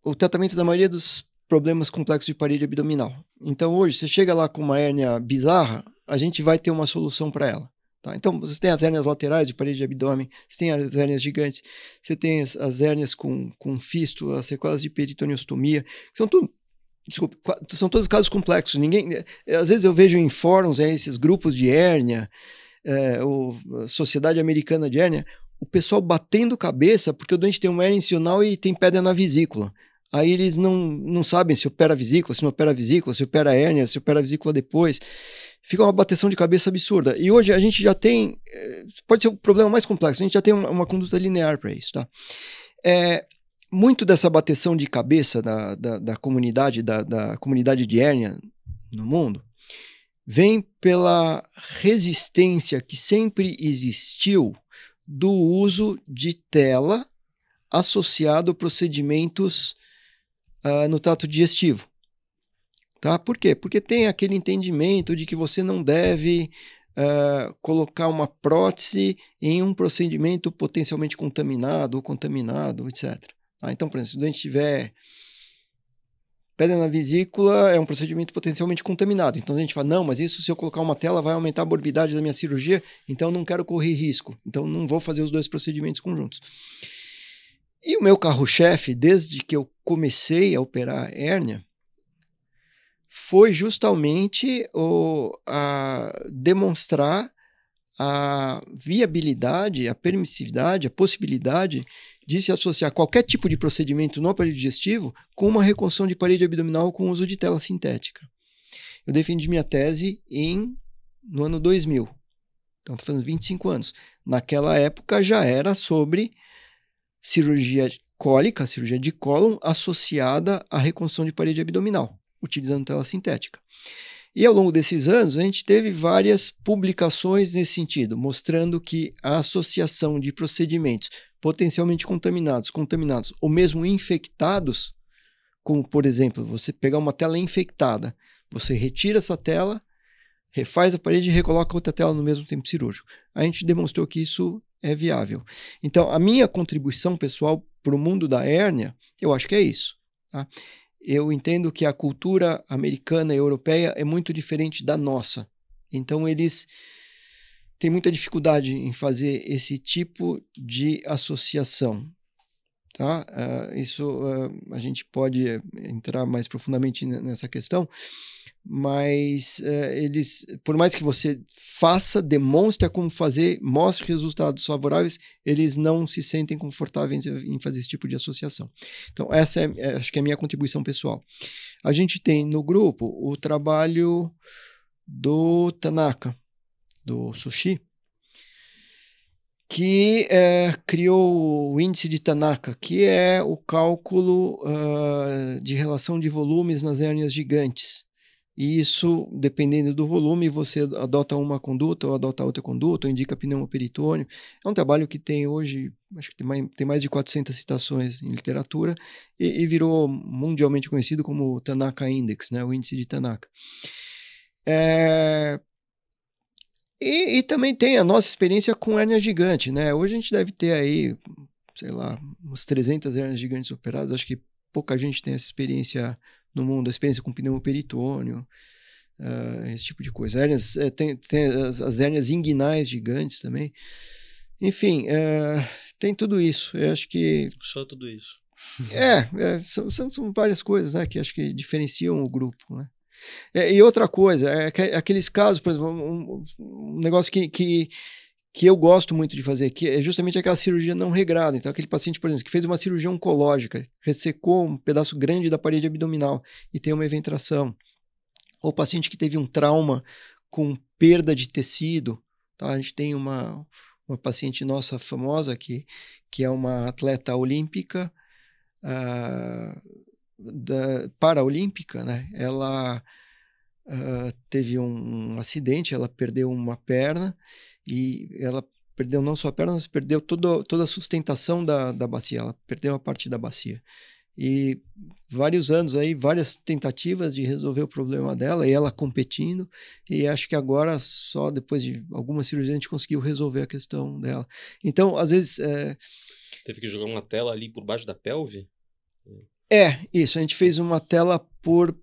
o tratamento da maioria dos problemas complexos de parede abdominal. Então, hoje, você chega lá com uma hérnia bizarra, a gente vai ter uma solução para ela. Tá? Então, você tem as hérnias laterais de parede de abdômen, você tem as hérnias gigantes, você tem as hérnias com fístula, as sequelas de peritoniostomia, que são tudo, desculpa, são todos casos complexos. Às vezes eu vejo em fóruns esses grupos de hérnia, Sociedade Americana de Hérnia, o pessoal batendo cabeça porque o doente tem uma hérnia incisional e tem pedra na vesícula. Aí eles não sabem se opera a vesícula, se não opera a vesícula, se opera a hérnia, se opera a vesícula depois. Fica uma bateção de cabeça absurda. E hoje a gente já tem, pode ser o problema mais complexo, a gente já tem uma conduta linear para isso, tá? Muito dessa bateção de cabeça da comunidade, da comunidade de hérnia no mundo, vem pela resistência que sempre existiu do uso de tela associado a procedimentos no trato digestivo. Tá? Por quê? Porque tem aquele entendimento de que você não deve colocar uma prótese em um procedimento potencialmente contaminado ou contaminado, etc. Tá? Então, por exemplo, se o doente tiver pedra na vesícula, é um procedimento potencialmente contaminado. Então a gente fala, não, mas isso se eu colocar uma tela vai aumentar a morbidade da minha cirurgia, então não quero correr risco. Então não vou fazer os dois procedimentos conjuntos. E o meu carro-chefe, desde que eu comecei a operar hérnia, foi justamente a demonstrar a viabilidade, a permissividade, a possibilidade de se associar qualquer tipo de procedimento no aparelho digestivo com uma reconstrução de parede abdominal com uso de tela sintética. Eu defendi minha tese no ano 2000. Então, estou fazendo 25 anos. Naquela época já era sobre cirurgia cólica, cirurgia de cólon, associada à reconstrução de parede abdominal, utilizando tela sintética. E ao longo desses anos, a gente teve várias publicações nesse sentido, mostrando que a associação de procedimentos potencialmente contaminados ou mesmo infectados, como, por exemplo, você pegar uma tela infectada, você retira essa tela, refaz a parede e recoloca outra tela no mesmo tempo cirúrgico. A gente demonstrou que isso é viável. Então, a minha contribuição pessoal para o mundo da hérnia, eu acho que é isso. Tá? Eu entendo que a cultura americana e europeia é muito diferente da nossa. Então, eles têm muita dificuldade em fazer esse tipo de associação. Tá? A gente pode entrar mais profundamente nessa questão, mas eles, por mais que você faça, demonstre como fazer, mostre resultados favoráveis, eles não se sentem confortáveis em fazer esse tipo de associação. Então, essa acho que é a minha contribuição pessoal. A gente tem no grupo o trabalho do Tanaka, do Sushi, que criou o índice de Tanaka, que é o cálculo de relação de volumes nas hérnias gigantes. E isso, dependendo do volume, você adota uma conduta ou adota outra conduta, ou indica pneumoperitônio. É um trabalho que tem hoje, acho que tem mais de 400 citações em literatura, e virou mundialmente conhecido como o Tanaka Index, né, o índice de Tanaka. E também tem a nossa experiência com hérnia gigante, né? Hoje a gente deve ter aí, sei lá, umas 300 hérnias gigantes operadas. Acho que pouca gente tem essa experiência no mundo, a experiência com pneumoperitônio, esse tipo de coisa. Tem as hérnias inguinais gigantes também. Enfim, tem tudo isso. Eu acho que... Só tudo isso. São várias coisas, né, que acho que diferenciam o grupo, né? E outra coisa, aqueles casos, por exemplo, um negócio que eu gosto muito de fazer, que é justamente aquela cirurgia não regrada. Então, aquele paciente, por exemplo, que fez uma cirurgia oncológica, ressecou um pedaço grande da parede abdominal e tem uma eventração. Ou paciente que teve um trauma com perda de tecido. Tá? A gente tem uma paciente nossa famosa que é uma atleta olímpica, paraolímpica, né? Ela teve um acidente, ela perdeu uma perna e ela perdeu não só a perna, mas perdeu toda a sustentação da bacia, ela perdeu a parte da bacia. E vários anos aí, várias tentativas de resolver o problema dela, e ela competindo, e acho que agora, só depois de algumas cirurgias, a gente conseguiu resolver a questão dela. Então, às vezes... Teve que jogar uma tela ali por baixo da pelve? Isso, a gente fez uma tela por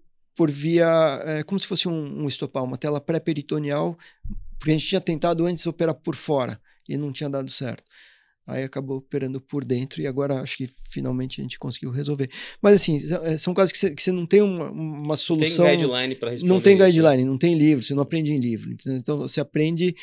via, como se fosse um estopar, uma tela pré-peritoneal, porque a gente tinha tentado antes operar por fora e não tinha dado certo. Aí acabou operando por dentro e agora acho que finalmente a gente conseguiu resolver. Mas assim, são casos que você não tem uma solução. Tem guideline para responder. Não tem isso. guideline, não tem livro, você não aprende em livro. Entendeu? Então você aprende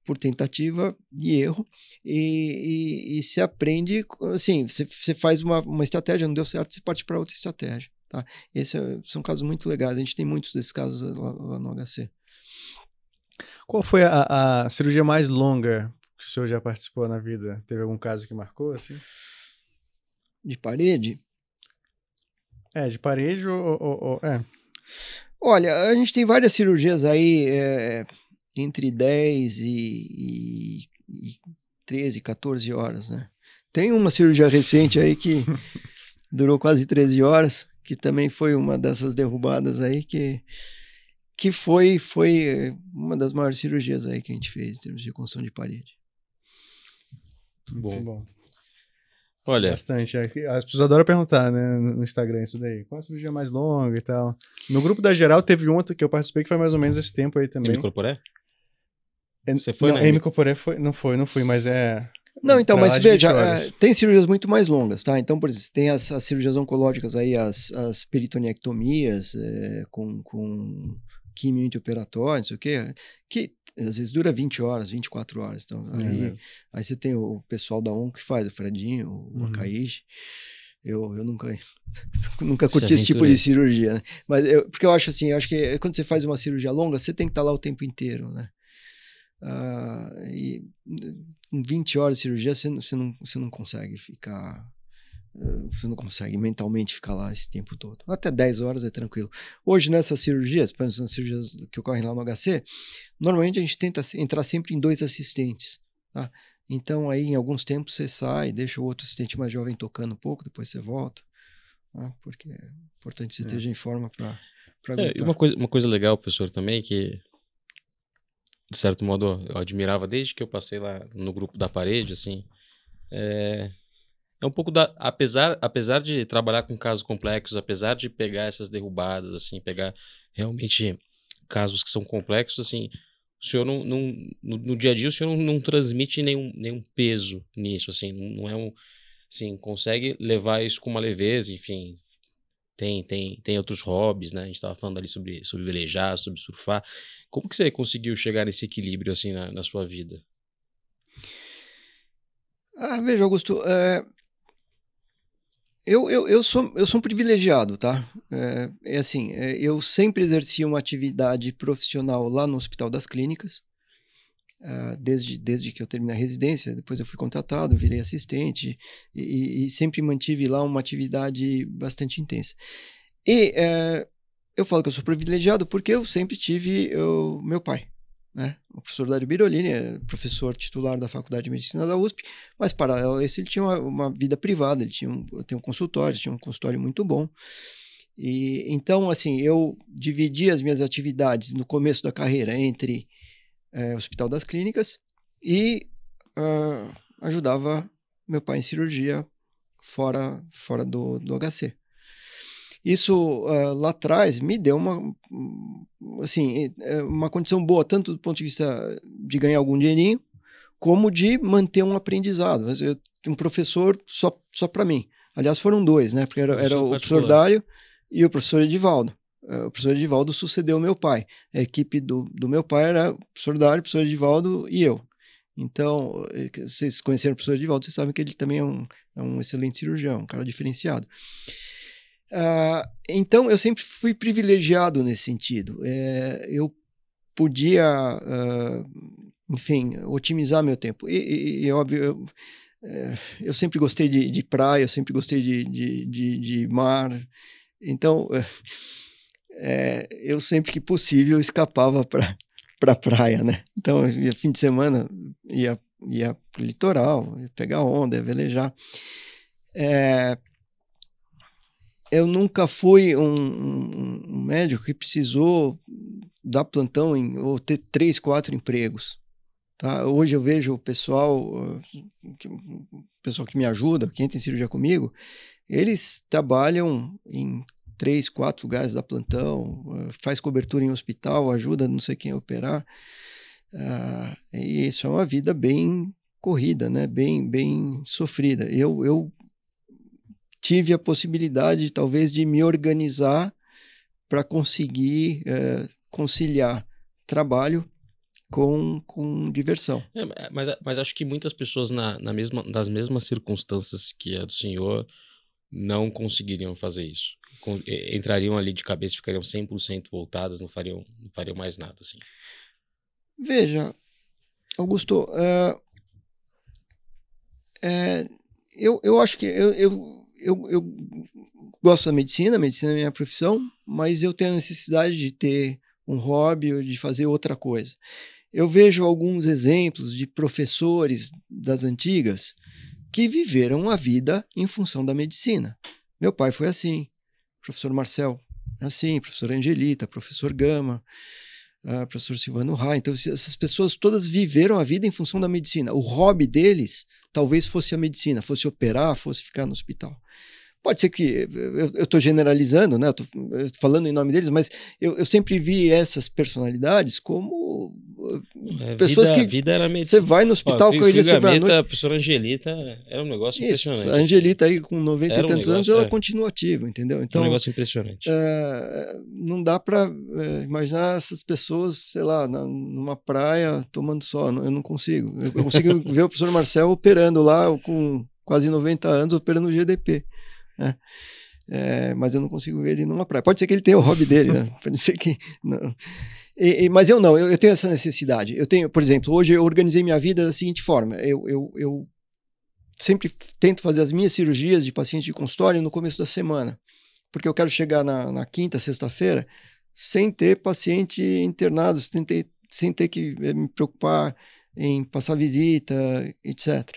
por tentativa e erro, e se aprende, assim, você faz uma estratégia, não deu certo, você parte para outra estratégia, tá? Esses são casos muito legais, a gente tem muitos desses casos lá no HC. Qual foi a cirurgia mais longa que o senhor já participou na vida? Teve algum caso que marcou, assim? De parede? De parede ou... Olha, a gente tem várias cirurgias aí, entre 10 e 13, 14 horas, né? Tem uma cirurgia recente aí que durou quase 13 horas, que também foi uma dessas derrubadas aí, que foi uma das maiores cirurgias aí que a gente fez em termos de reconstrução de parede. Bom. Olha, bastante. As pessoas adoram perguntar, né, no Instagram isso daí. Qual a cirurgia mais longa e tal? No grupo da Geral teve outra que eu participei que foi mais ou menos esse tempo aí também. Hemicorporé? Você foi, né? Hemicorporé não fui, mas Não, então, mas veja, tem cirurgias muito mais longas, tá? Então, por exemplo, tem as cirurgias oncológicas aí, as peritonectomias com quimio intraoperatório, não sei o quê, que às vezes dura 20 horas, 24 horas. Então, aí você tem o pessoal da ONU que faz, o Fredinho, o Akaishi. Eu nunca curti esse tipo de cirurgia, né? Mas porque eu acho assim, acho que quando você faz uma cirurgia longa, você tem que estar lá o tempo inteiro, né? E com 20 horas de cirurgia, você não consegue ficar... Você não consegue mentalmente ficar lá esse tempo todo. Até 10 horas é tranquilo. Hoje, nessas cirurgias, por exemplo, nas cirurgias que ocorrem lá no HC, normalmente a gente tenta entrar sempre em 2 assistentes, tá? Então, aí, em alguns tempos, você sai, deixa o outro assistente mais jovem tocando um pouco, depois você volta, tá? Porque é importante que você esteja em forma para aguentar. E uma coisa legal, professor, também, que de certo modo eu admirava desde que eu passei lá no grupo da parede, assim, é um pouco apesar de trabalhar com casos complexos, apesar de pegar essas derrubadas, assim, pegar realmente casos que são complexos, assim, o senhor no dia a dia o senhor não transmite nenhum peso nisso, assim, não é assim, consegue levar isso com uma leveza, enfim, tem outros hobbies, né, a gente estava falando ali sobre velejar, sobre surfar, como que você conseguiu chegar nesse equilíbrio, assim, na sua vida? Veja, Augusto, eu sou um privilegiado, tá? Assim, eu sempre exerci uma atividade profissional lá no Hospital das Clínicas, desde que eu terminei a residência. Depois eu fui contratado, virei assistente e sempre mantive lá uma atividade bastante intensa. E eu falo que eu sou privilegiado porque eu sempre tive o meu pai, né? O professor Dário Birolini é professor titular da Faculdade de Medicina da USP, mas paralelo a isso ele tinha uma vida privada, ele tinha um consultório muito bom. E então, assim, eu dividi as minhas atividades no começo da carreira entre Hospital das Clínicas e ajudava meu pai em cirurgia fora do HC. Isso lá atrás me deu uma condição boa, tanto do ponto de vista de ganhar algum dinheirinho, como de manter um aprendizado. Eu tinha um professor só para mim. Aliás, foram 2, né? Porque era o professor Dário e o professor Edivaldo. O professor Edivaldo sucedeu meu pai. A equipe do meu pai era o professor Dário, o professor Edivaldo e eu. Então, vocês conheceram o professor Edivaldo, vocês sabem que ele também é um excelente cirurgião, um cara diferenciado. Então, eu sempre fui privilegiado nesse sentido. Eu podia, enfim, otimizar meu tempo. E óbvio, eu sempre gostei de praia, eu sempre gostei de mar. Então, eu sempre que possível escapava para praia, né? Então, fim de semana ia para o litoral, ia pegar onda, ia velejar. Eu nunca fui um médico que precisou dar plantão ou ter 3, 4 empregos. Tá? Hoje eu vejo o pessoal que me ajuda, quem tem cirurgia comigo, eles trabalham em 3, 4 lugares, dá plantão, faz cobertura em hospital, ajuda não sei quem a operar. E isso é uma vida bem corrida, né? Bem sofrida. Eu tive a possibilidade, talvez, de me organizar para conseguir conciliar trabalho com diversão. Mas acho que muitas pessoas nas mesmas circunstâncias que a do senhor não conseguiriam fazer isso. Entrariam ali de cabeça, ficariam 100% voltadas, não fariam mais nada, assim. Veja, Augusto, eu acho que eu gosto da medicina, a medicina é minha profissão, mas eu tenho a necessidade de ter um hobby ou de fazer outra coisa. Eu vejo alguns exemplos de professores das antigas que viveram a vida em função da medicina. Meu pai foi assim, professor Marcel, assim, professor Angelita, professor Gama, professor Silvano Rai. Então, essas pessoas todas viveram a vida em função da medicina. O hobby deles talvez fosse a medicina, fosse operar, fosse ficar no hospital. Pode ser que, eu estou generalizando, né? Eu tô falando em nome deles, mas eu sempre vi essas personalidades como pessoas que vida era você vai no hospital com ele sempre à noite. A professora Angelita era um negócio impressionante. A Angelita aí com 90 e tantos anos, ela continua ativa, entendeu? Então, é um negócio impressionante. Não dá para imaginar essas pessoas, sei lá, numa praia tomando sol. Eu não consigo. Eu consigo ver o professor Marcel operando lá com quase 90 anos, operando o GDP, né? Mas eu não consigo ver ele numa praia. Pode ser que ele tenha o hobby dele, né? Pode ser que... Não. Mas eu não, eu tenho essa necessidade. Eu tenho, por exemplo, hoje eu organizei minha vida da seguinte forma. Eu sempre tento fazer as minhas cirurgias de pacientes de consultório no começo da semana, porque eu quero chegar na quinta, sexta-feira, sem ter paciente internado, sem ter que me preocupar em passar visita, etc.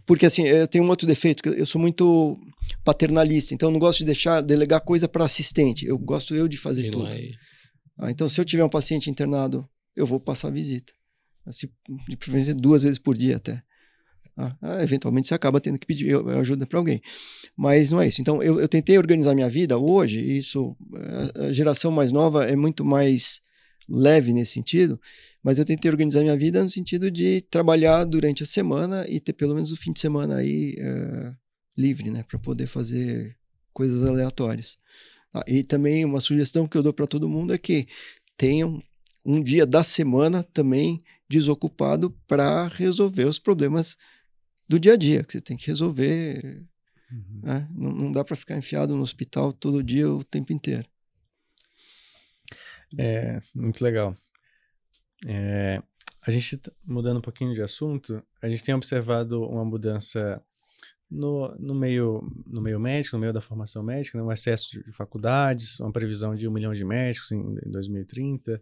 Porque assim, eu tenho um outro defeito, que eu sou muito paternalista, então eu não gosto de delegar coisa para assistente, eu gosto de fazer tudo. Então se eu tiver um paciente internado, eu vou passar visita, assim, de preferência 2 vezes por dia até. Eventualmente você acaba tendo que pedir ajuda para alguém, mas não é isso. Então eu tentei organizar minha vida hoje, a geração mais nova é muito mais leve nesse sentido, mas eu tentei organizar minha vida no sentido de trabalhar durante a semana e ter pelo menos o fim de semana aí livre, né, para poder fazer coisas aleatórias. E também uma sugestão que eu dou para todo mundo é que tenham um dia da semana também desocupado para resolver os problemas do dia a dia, que você tem que resolver. Né? Não dá para ficar enfiado no hospital todo dia, o tempo inteiro. Muito legal. A gente, mudando um pouquinho de assunto, a gente tem observado uma mudança no meio médico, no meio da formação médica, né? Um excesso de faculdades, uma previsão de 1 milhão de médicos em 2030.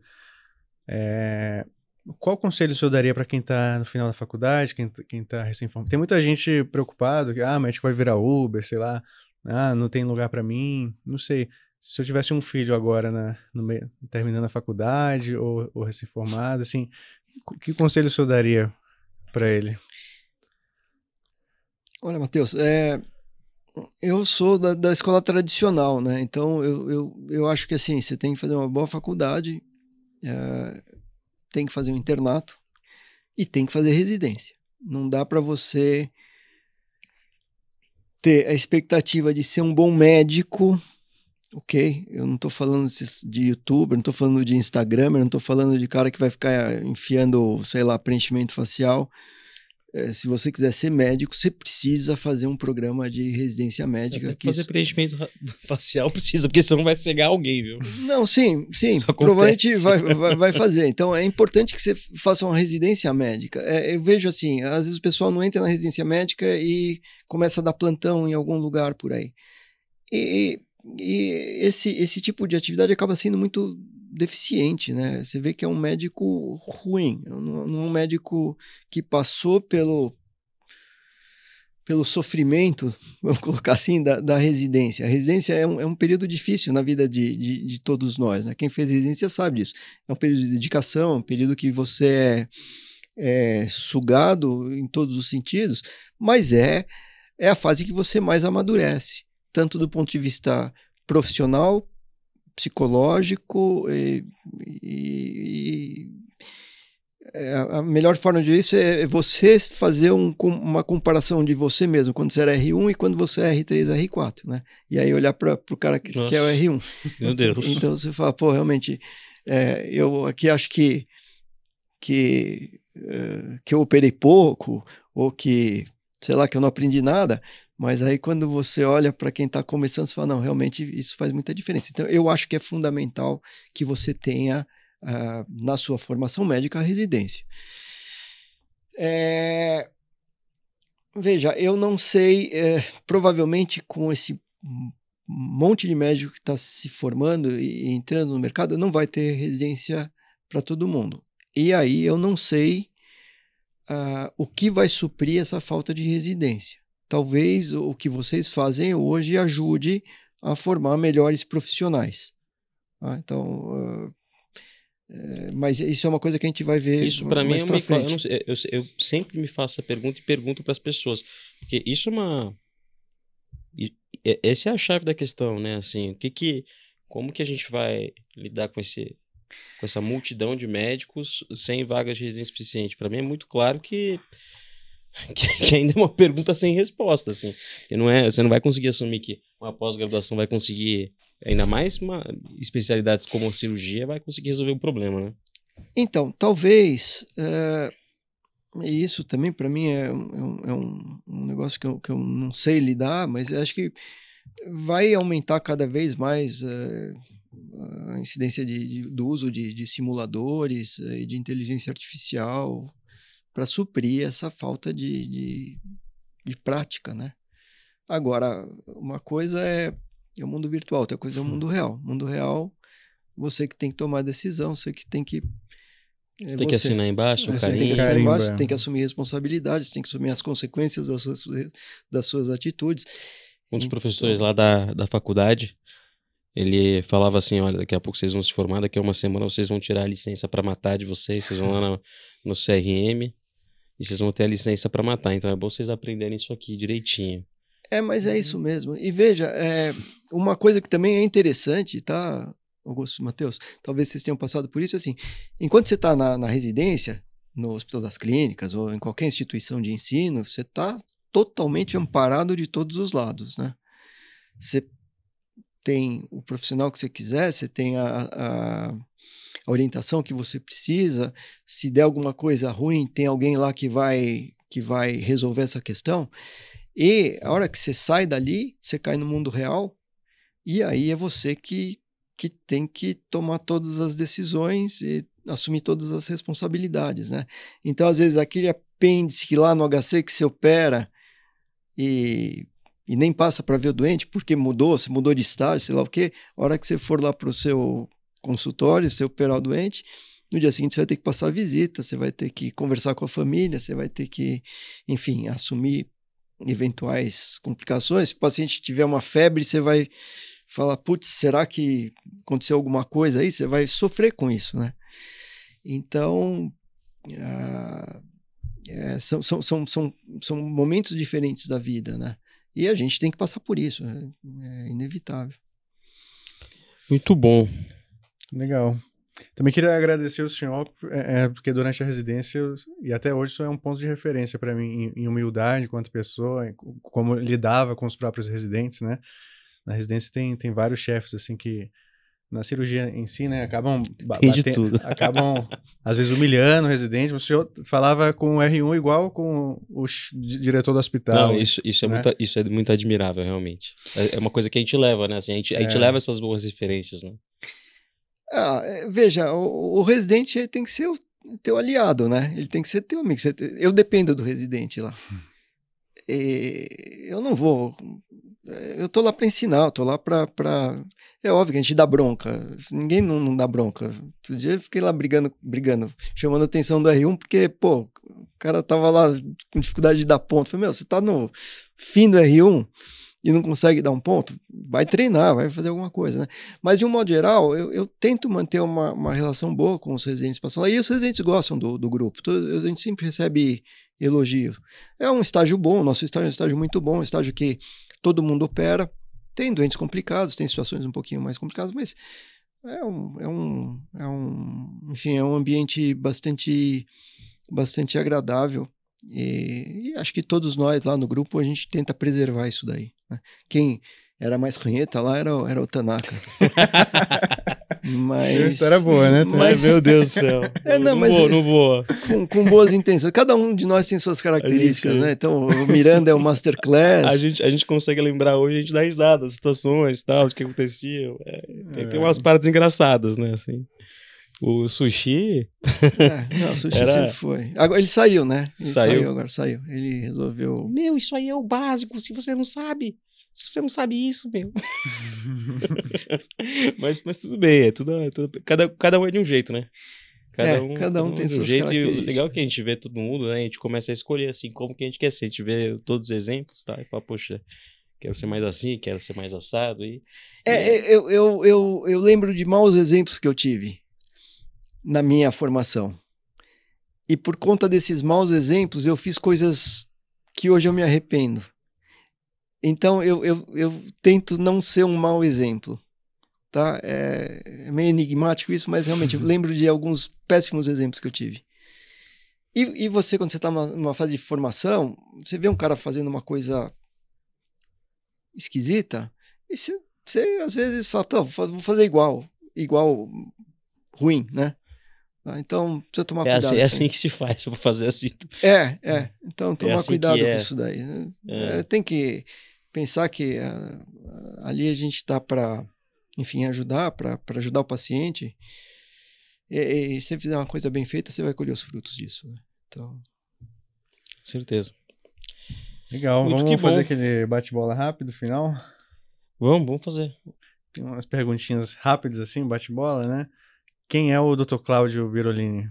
Qual conselho o senhor daria para quem está no final da faculdade, quem está recém-formado? Tem muita gente preocupada, que médico vai virar Uber, sei lá, não tem lugar para mim, não sei. Se eu tivesse um filho agora terminando a faculdade ou recém-formado, assim, que conselho o senhor daria para ele? Olha, Matheus, eu sou da escola tradicional, né? Então eu acho que assim, você tem que fazer uma boa faculdade, tem que fazer um internato e tem que fazer residência. Não dá para você ter a expectativa de ser um bom médico. Ok, eu não estou falando de youtuber, não estou falando de instagramer, não estou falando de cara que vai ficar enfiando, sei lá, preenchimento facial. Se você quiser ser médico, você precisa fazer um programa de residência médica. Fazer preenchimento facial precisa, porque senão vai cegar alguém, viu? Não, sim, provavelmente vai fazer. Então é importante que você faça uma residência médica. Eu vejo assim, às vezes o pessoal não entra na residência médica e começa a dar plantão em algum lugar por aí. E esse tipo de atividade acaba sendo muito deficiente, né? Você vê que é um médico ruim, não é um médico que passou pelo sofrimento, vamos colocar assim, da residência. A residência é um período difícil na vida de todos nós, né? Quem fez residência sabe disso. É um período de dedicação, um período que você é sugado em todos os sentidos, mas é a fase que você mais amadurece, tanto do ponto de vista profissional, psicológico a melhor forma disso é você fazer uma comparação de você mesmo quando você era R1 e quando você é R3, R4, né? E aí olhar para o cara que é o R1. Meu Deus. Então você fala, pô, realmente, eu aqui acho que eu operei pouco, ou que, sei lá, que eu não aprendi nada. Mas aí quando você olha para quem está começando, você fala, não, realmente isso faz muita diferença. Então eu acho que é fundamental que você tenha na sua formação médica a residência. Veja, eu não sei, provavelmente com esse monte de médico que está se formando e entrando no mercado, não vai ter residência para todo mundo. E aí eu não sei o que vai suprir essa falta de residência. Talvez o que vocês fazem hoje ajude a formar melhores profissionais. Então, mas isso é uma coisa que a gente vai ver. Isso para mim é uma frente. Eu sempre me faço essa pergunta e pergunto para as pessoas, porque isso é uma. Essa é a chave da questão, né? Assim, como que a gente vai lidar com esse com essa multidão de médicos sem vagas de residência suficiente? Para mim é muito claro que ainda é uma pergunta sem resposta, assim. Porque você não vai conseguir assumir que uma pós-graduação vai conseguir, ainda mais uma especialidade como a cirurgia, vai conseguir resolver o problema, né? Então, talvez, isso também para mim é um negócio que eu não sei lidar, mas eu acho que vai aumentar cada vez mais a incidência do uso de simuladores e de inteligência artificial para suprir essa falta de prática, né? Agora, uma coisa é o mundo virtual, outra coisa é o mundo real. Mundo real, você que tem que tomar a decisão, você que tem que... Você tem que assinar embaixo, Você tem que assinar embaixo, você tem que assumir responsabilidades, você tem que assumir as consequências das suas atitudes. Um dos professores lá da faculdade, ele falava assim, olha, daqui a pouco vocês vão se formar, daqui a uma semana vocês vão tirar a licença para matar de vocês vão lá no CRM e vocês vão ter a licença para matar, então é bom vocês aprenderem isso aqui direitinho. Mas é isso mesmo. E veja, uma coisa que também é interessante, tá, Augusto, Matheus, talvez vocês tenham passado por isso, assim, enquanto você está na residência, no Hospital das Clínicas ou em qualquer instituição de ensino, você está totalmente amparado de todos os lados, né? Você tem o profissional que você quiser, você tem a orientação que você precisa, se der alguma coisa ruim, tem alguém lá que vai resolver essa questão, e a hora que você sai dali, você cai no mundo real, e aí é você que tem que tomar todas as decisões e assumir todas as responsabilidades, né? Então, às vezes, aquele apêndice que lá no HC que se opera e nem passa para ver o doente, porque você mudou de estágio, sei lá o quê, a hora que você for lá para o seu consultório, você operar o doente, no dia seguinte você vai ter que passar a visita, você vai ter que conversar com a família, você vai ter que, enfim, assumir eventuais complicações. Se o paciente tiver uma febre, você vai falar, putz, será que aconteceu alguma coisa aí? Você vai sofrer com isso, né? Então, são momentos diferentes da vida, né? E a gente tem que passar por isso, é inevitável. Muito bom. Legal. Também queria agradecer o senhor, porque durante a residência, e até hoje, isso é um ponto de referência para mim, em humildade enquanto pessoa, como lidava com os próprios residentes, né? Na residência tem vários chefes, assim, que na cirurgia em si, né, acabam às vezes humilhando o residente, mas o senhor falava com o R1 igual com o diretor do hospital. Não, isso é muito admirável, realmente. É uma coisa que a gente leva, né, assim, a gente leva essas boas referências, né. Veja, o residente ele tem que ser o teu aliado, né, ele tem que ser teu amigo. Eu dependo do residente lá. Eu não vou... Eu tô lá para ensinar, eu tô lá para... É óbvio que a gente dá bronca, ninguém não dá bronca. Outro dia eu fiquei lá brigando, chamando a atenção do R1, porque, pô, o cara tava lá com dificuldade de dar ponto. Eu falei, você tá no fim do R1 e não consegue dar um ponto? Vai treinar, vai fazer alguma coisa, né? Mas, de um modo geral, eu tento manter uma relação boa com os residentes passando lá, e os residentes gostam do grupo. A gente sempre recebe elogio. É um estágio bom, nosso estágio é um estágio muito bom, um estágio que todo mundo opera. Tem doentes complicados, tem situações um pouquinho mais complicadas, mas enfim, é um ambiente bastante agradável. E acho que todos nós lá no grupo, a gente tenta preservar isso daí, né? Quem era mais ranheta lá era o Tanaka. Mas... A história boa, né? Meu Deus do céu. Não vou. Com boas intenções. Cada um de nós tem suas características, né? Então, o Miranda é o masterclass. A gente consegue lembrar hoje, a gente dá risada das situações, tal, de que acontecia. Tem umas partes engraçadas, né? Assim. O Sushi... o Sushi sempre foi. Agora, ele saiu, né? Saiu. Ele resolveu... Meu, isso aí é o básico, se você não sabe... Se você não sabe isso, meu. mas tudo bem, cada um é de um jeito, né? Cada um tem suas jeito. características. E o legal é que a gente vê todo mundo, né? A gente começa a escolher assim, como que a gente quer ser. A gente vê todos os exemplos, tá? E fala, poxa, quero ser mais assim, quero ser mais assado. Eu lembro de maus exemplos que eu tive na minha formação. E por conta desses maus exemplos, eu fiz coisas que hoje eu me arrependo. Então, eu tento não ser um mau exemplo. tá? É meio enigmático isso, mas realmente eu lembro de alguns péssimos exemplos que eu tive. E você, quando você está numa fase de formação, você vê um cara fazendo uma coisa esquisita, e você às vezes fala, vou fazer igual ruim, né? Então, precisa tomar cuidado. É assim que se faz, para fazer assim. Então, tomar assim cuidado com isso daí. Tem que pensar que ali a gente está para, enfim, ajudar, para ajudar o paciente. E se você fizer uma coisa bem feita, você vai colher os frutos disso, né? Então... Certeza. Legal, vamos fazer aquele bate-bola rápido, final? Vamos fazer. Tem umas perguntinhas rápidas assim, bate-bola, né? Quem é o Dr. Cláudio Birolini?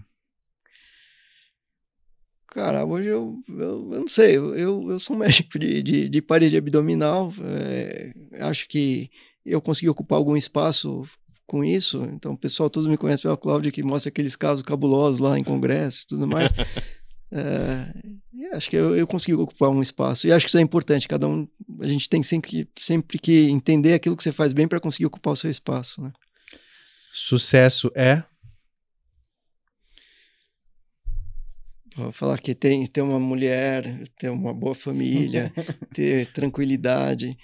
Cara, hoje eu não sei, eu sou um médico de parede abdominal, acho que eu consegui ocupar algum espaço com isso, então o pessoal todos me conhecem pelo Cláudio, que mostra aqueles casos cabulosos lá em congresso e tudo mais. Acho que eu consegui ocupar um espaço, e acho que isso é importante, a gente tem sempre que entender aquilo que você faz bem para conseguir ocupar o seu espaço, né? Sucesso é? Vou falar que ter uma mulher, ter uma boa família, ter tranquilidade.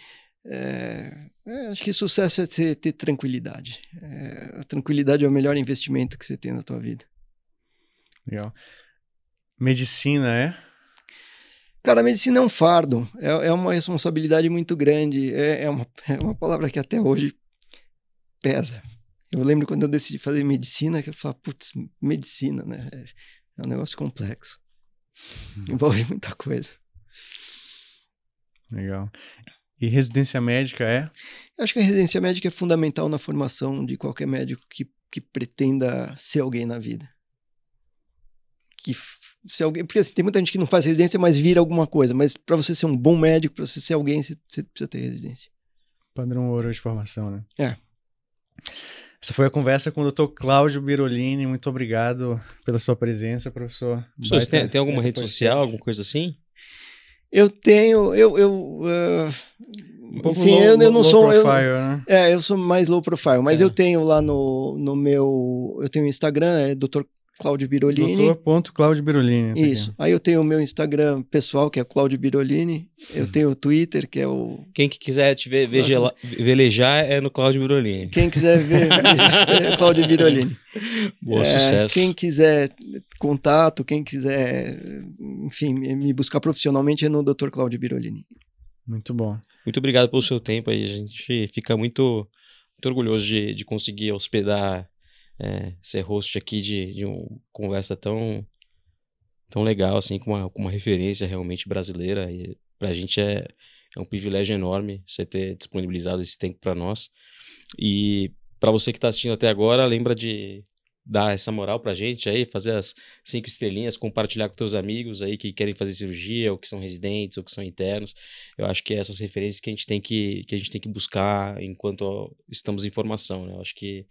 Acho que sucesso é ter tranquilidade. A tranquilidade é o melhor investimento que você tem na tua vida. Legal. Medicina é? Cara, a medicina é um fardo. É uma responsabilidade muito grande. É uma palavra que até hoje pesa. Eu lembro quando eu decidi fazer medicina, que eu falava, putz, medicina, né? É um negócio complexo. Envolve muita coisa. Legal. E residência médica é? Eu acho que a residência médica é fundamental na formação de qualquer médico que pretenda ser alguém na vida. Porque assim, tem muita gente que não faz residência, mas vira alguma coisa. Mas para você ser um bom médico, para você ser alguém, você precisa ter residência. Padrão ouro de formação, né? É. Essa foi a conversa com o Dr. Cláudio Birolini. Muito obrigado pela sua presença, professor. Você tem alguma rede social, alguma coisa assim? Eu tenho, enfim, eu não sou... Low profile, né? Eu sou mais low profile, mas eu tenho lá no meu... Eu tenho o Instagram, Dr. Cláudio Birolini. Dr. Birolini. Tá isso. Aqui. Aí eu tenho o meu Instagram pessoal, que é Cláudio Birolini. Eu tenho o Twitter, que é o... Quem que quiser te velejar é no Cláudio Birolini. Quem quiser ver é Cláudio Birolini. Boa, sucesso. Quem quiser contato, quem quiser, enfim, me buscar profissionalmente é no Dr. Cláudio Birolini. Muito bom. Muito obrigado pelo seu tempo aí. A gente fica muito orgulhoso de conseguir hospedar... ser host aqui de uma conversa tão legal, assim, com uma referência realmente brasileira, e pra gente é um privilégio enorme você ter disponibilizado esse tempo para nós. E para você que tá assistindo até agora, lembra de dar essa moral pra gente aí, fazer as 5 estrelinhas, compartilhar com teus amigos aí que querem fazer cirurgia, ou que são residentes, ou que são internos. Eu acho que é essas referências que a gente tem que buscar enquanto estamos em formação, né? Eu acho que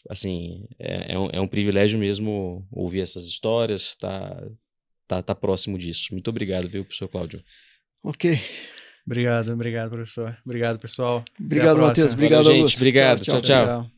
assim, é um privilégio mesmo ouvir essas histórias, tá próximo disso. Muito obrigado, viu, professor Cláudio? Ok. Obrigado, professor. Obrigado, pessoal. Obrigado, Matheus. Obrigado, gente. Obrigado. Tchau. Tchau.